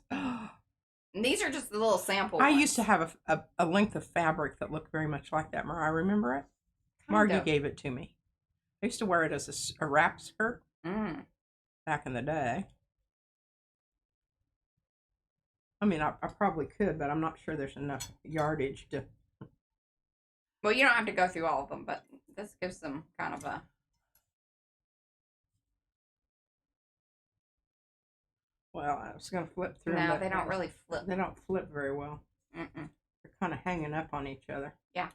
And these are just the little sample I ones. used to have a length of fabric that looked very much like that, Mariah. Remember it? Margie gave it to me. I used to wear it as a wrap skirt back in the day. I mean, I probably could, but I'm not sure there's enough yardage to... Well, you don't have to go through all of them, but this gives them kind of a... Well, I was going to flip through them. No, they don't really flip. They don't flip very well. Mm-mm. They're kind of hanging up on each other. Yeah,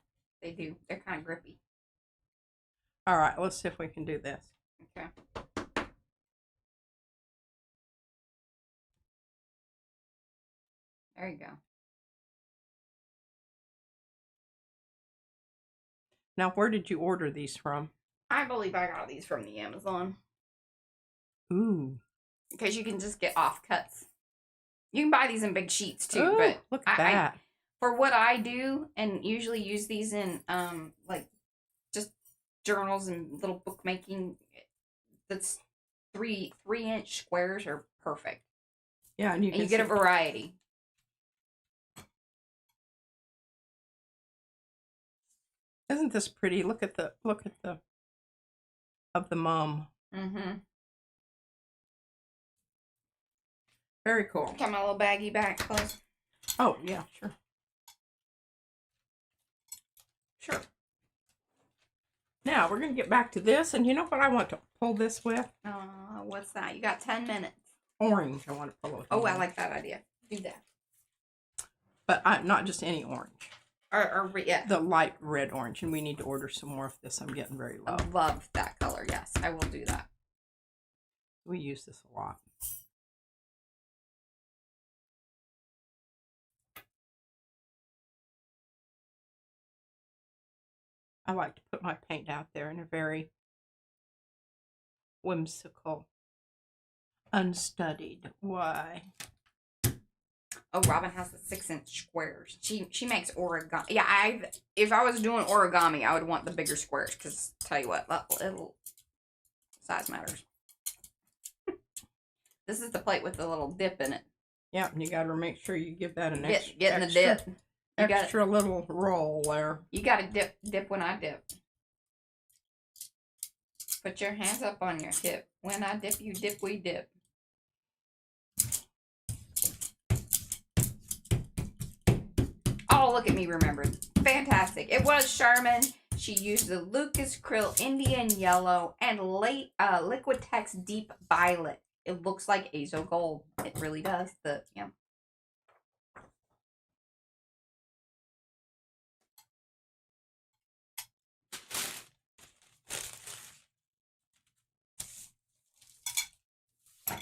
they do. They're kind of grippy. All right, let's see if we can do this. Okay. There you go. Now, where did you order these from? I believe I got these from the Amazon. Ooh. Because you can just get offcuts. You can buy these in big sheets too, Ooh, but look at that. For what I do, and usually use these in like just journals and little bookmaking, that's 3-inch squares are perfect. Yeah, and you get a variety. Isn't this pretty? Look at the of the mom. Very cool. Got my little baggie back close. Oh yeah, sure. Sure. Now we're gonna get back to this, and you know what I want to pull this with? What's that? You got 10 minutes. Orange. I want to pull it with. Oh, I like that idea. Do that. But not just any orange. Or yeah. The light red orange, and we need to order some more of this. I'm getting very low. I love that color. Yes, I will do that. We use this a lot. I like to put my paint out there in a very whimsical, unstudied way. Oh, Robin has the 6-inch squares. She makes origami. Yeah, if I was doing origami, I would want the bigger squares because tell you what, size matters. This is the plate with the little dip in it. Yeah, and you got to make sure you give that an Getting the dip. Extra little roll there. You got to dip when I dip. Put your hands up on your hip. When I dip, you dip, we dip. Oh, look at me remembering. Fantastic. It was Charmin. She used the Lucas Krill Indian Yellow and Liquitex Deep Violet. It looks like Azo Gold. It really does. Yeah.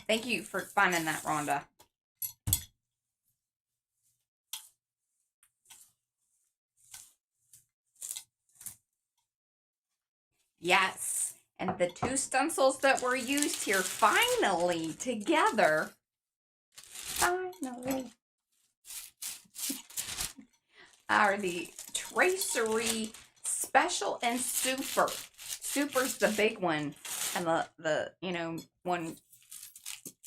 Thank you for finding that, Rhonda. Yes. And the 2 stencils that were used here finally together. Finally. Are the Tracery Special and Super. Super's the big one. And the one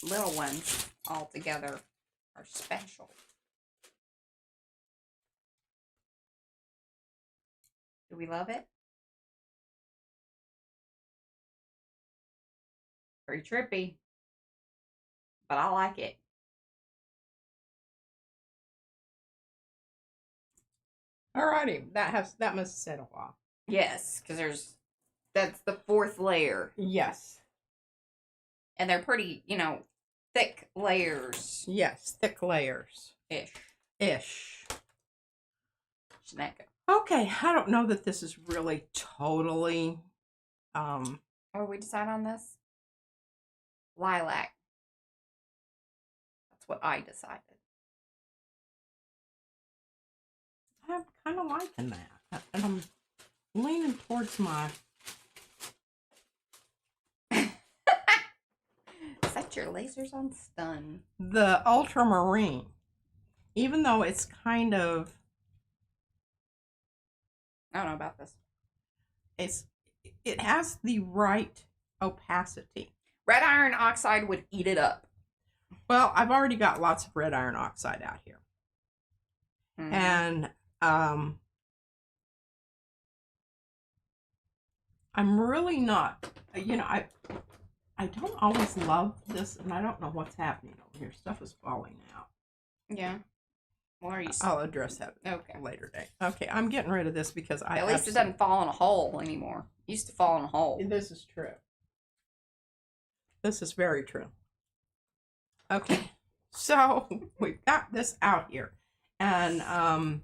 little ones all together are special. Do we love it? Pretty trippy, but I like it. Alrighty, that must set a while. Yes, because that's the 4th layer. Yes. And they're pretty, thick layers. Yes, thick layers. Ish. Snacka. Okay, I don't know that this is really totally, What we decide on this? Lilac. That's what I decided. I'm kind of liking that. And I'm leaning towards my... Set your lasers on stun. The ultramarine. Even though it's kind of... I don't know about this. It has the right opacity. Red iron oxide would eat it up. Well, I've already got lots of red iron oxide out here. Mm-hmm. And I'm really not, I don't always love this, and I don't know what's happening over here. Stuff is falling out. Yeah. Well, are you... I'll address that okay. later day. Okay, I'm getting rid of this because At least it doesn't fall in a hole anymore. It used to fall in a hole. This is true. This is very true. Okay, so we've got this out here, and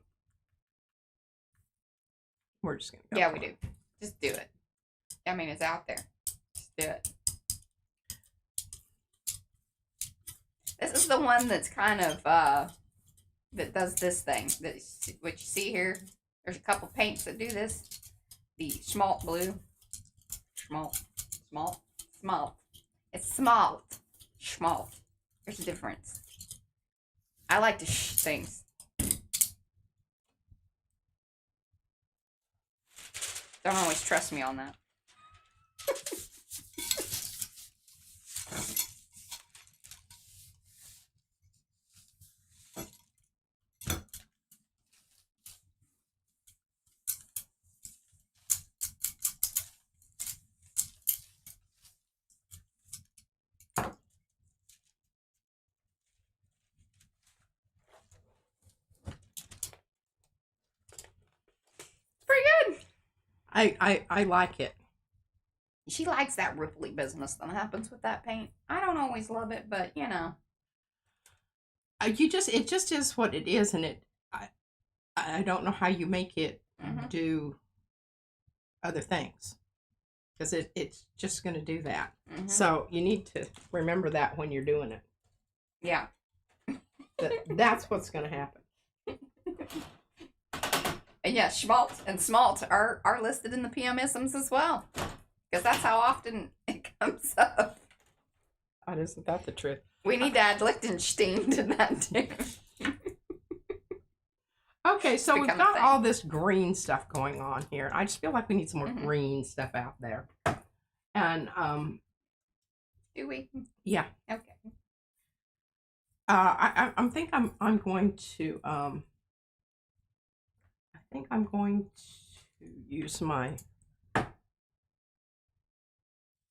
we're just gonna go. Yeah, we do. Just do it. I mean, it's out there. Just do it. This is the one that's kind of that does this thing. What you see here, there's a couple paints that do this. The smalt blue. Smalt. It's smalt. Schmalt. There's a difference. I like to things. Don't always trust me on that. I like it. She likes that ripply business that happens with that paint. I don't always love it, but you know. It just is what it is, and I don't know how you make it do other things, because it's just going to do that. So you need to remember that when you're doing it. Yeah. That's what's going to happen. And yeah, schmaltz and smalt are listed in the PMisms as well, because that's how often it comes up. Oh, isn't that the truth? We need to add Liechtenstein to that too. Okay, so we've got all this green stuff going on here. I just feel like we need some more green stuff out there. And do we? Yeah. Okay. I think I'm going to use my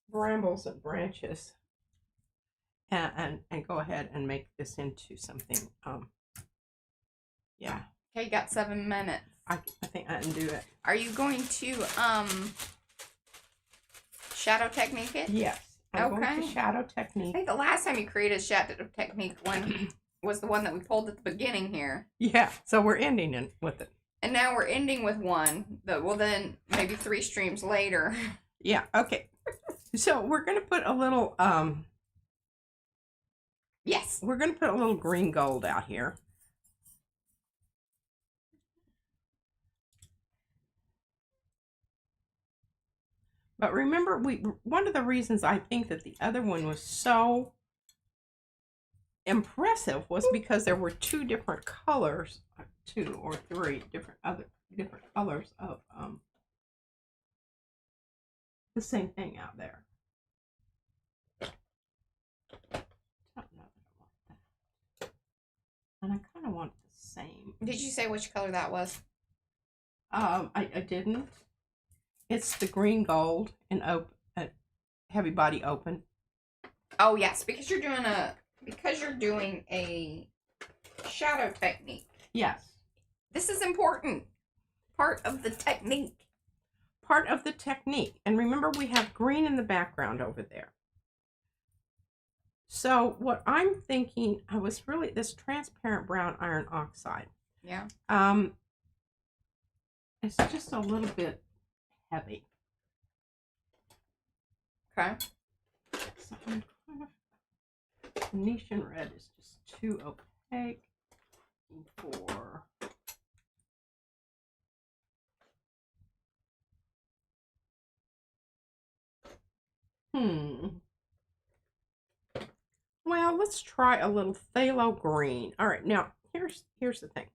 brambles and branches and go ahead and make this into something. Yeah. Okay, you got 7 minutes. I think I can do it. Are you going to shadow technique it? Yes. I'm going to shadow I technique. think the last time you created a shadow technique one was the one that we pulled at the beginning here. Yeah. So we're ending with it. And now we're ending with one that will then maybe 3 streams later. Yeah. Okay. So we're gonna put a little Yes. We're gonna put a little green gold out here. But remember, one of the reasons I think that the other one was so impressive was because there were 2 different colors, 2 or 3 different colors of the same thing out there. And I kind of want the same. Did you say which color that was? I didn't. It's the green gold and heavy body open. Oh yes, because you're doing a shadow technique. Yes. This is important. Part of the technique. Part of the technique. And remember, we have green in the background over there. So what I'm thinking, I was really this transparent brown iron oxide. Yeah. It's just a little bit heavy. Okay. So I'm kind of, Venetian red is just too opaque for Well, let's try a little phthalo green. All right, now here's the thing.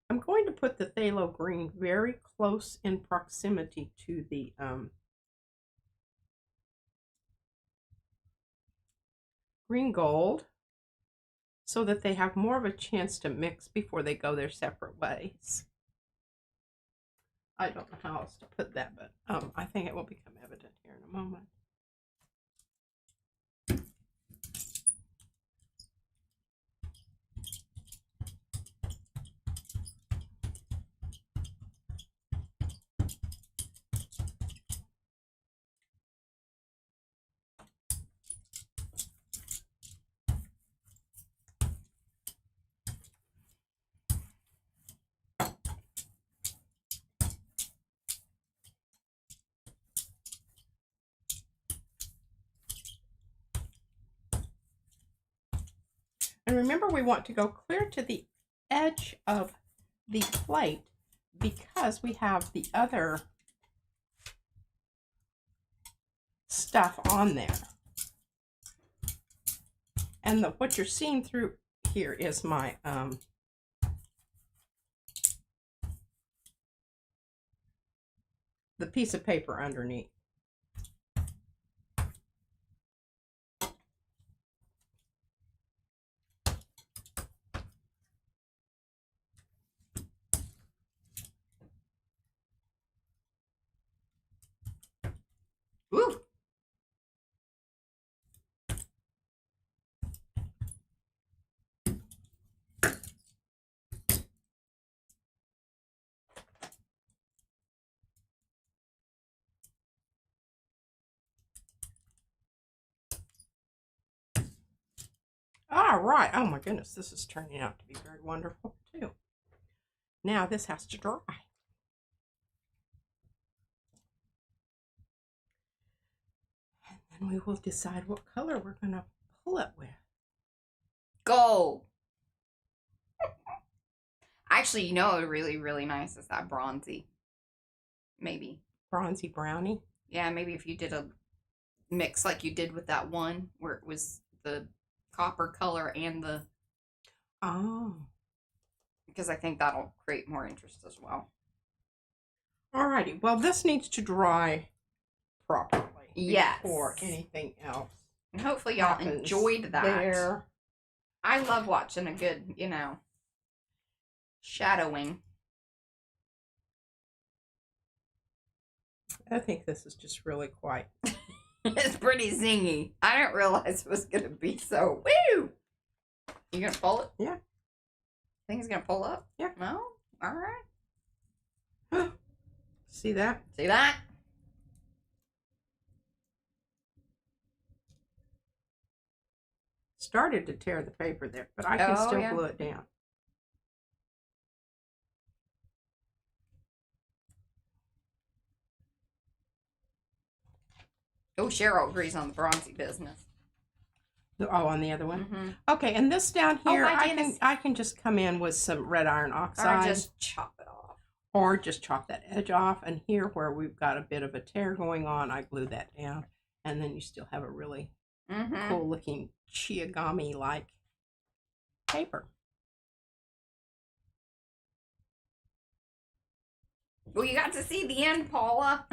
I'm going to put the phthalo green very close in proximity to the green gold so that they have more of a chance to mix before they go their separate ways. I don't know how else to put that, but I think it will become evident here in a moment. And remember, we want to go clear to the edge of the plate because we have the other stuff on there. And what you're seeing through here is my the piece of paper underneath. Woo! All right. Oh my goodness, this is turning out to be very wonderful too. Now this has to dry. And then we will decide what color we're going to pull it with. Gold. Actually, you know what would really, really nice is that bronzy. Maybe. Bronzy brownie? Yeah, maybe if you did a mix like you did with that one where it was the copper color and the... Oh. Because I think that'll create more interest as well. Alrighty. Well, this needs to dry properly. Yes. Before anything else. And hopefully y'all enjoyed that. There. I love watching a good, you know, shadowing. I think this is just really quite... It's pretty zingy. I didn't realize it was going to be so... Woo! You going to pull it? Yeah. Think it's going to pull up? Yeah. No? All right. See that? See that? Started to tear the paper there, but I can still glue it down. Oh, Cheryl agrees on the bronzy business. Oh, on the other one? Mm-hmm. Okay, and this down here, my I can just come in with some red iron oxide. Or just chop it off. Or just chop that edge off. And here where we've got a bit of a tear going on, I glue that down. And then you still have a really cool looking Chiagami-like paper. Well, you got to see the end, Paula.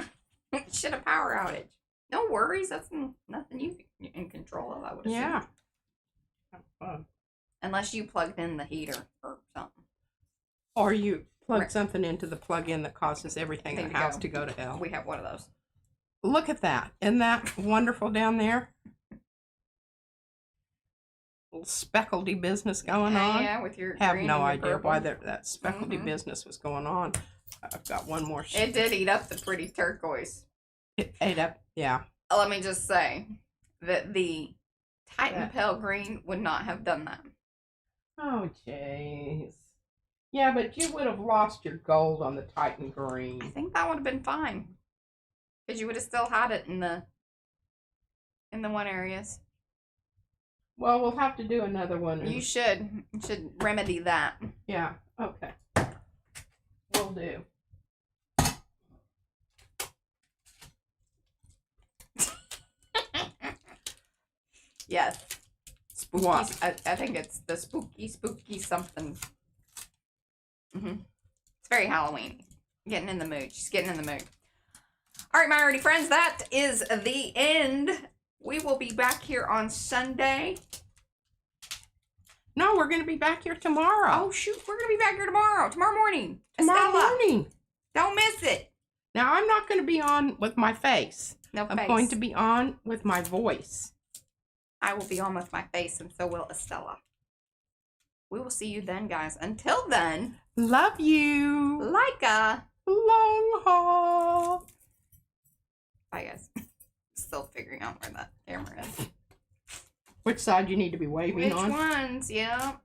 Shit, a power outage. No worries. That's nothing you in control of, I would assume. Yeah. Have fun. Unless you plugged in the heater or something. Or you plug something into the plug-in that causes everything in the house to go to hell. We have one of those. Look at that. Isn't that wonderful down there? Little speckledy business going on. Yeah, with your Have green no and your idea why purple. that speckledy business was going on. I've got one more. It did eat up the pretty turquoise. It ate up, yeah. Let me just say that the Titan Pale Green would not have done that. Oh, jeez. Yeah, but you would have lost your gold on the Titan Green. I think that would have been fine. Because you would have still had it in the one areas. Well, we'll have to do another one. You should remedy that. Yeah, okay. Will do. Yes. Spooky. What? I think it's the spooky something. It's very Halloween. Getting in the mood. She's getting in the mood. All right, my already friends, that is the end. We will be back here on Sunday. No, we're going to be back here tomorrow. Oh, shoot. We're going to be back here tomorrow morning. Tomorrow Estella. morning. Don't miss it. Now, I'm not going to be on with my face. No face. I'm going to be on with my voice. I will be on with my face, and so will Estella. We will see you then, guys. Until then, love you. like a long haul. Bye, guys. Still figuring out where that camera is. Which side you need to be waving Which on? ones? Yep.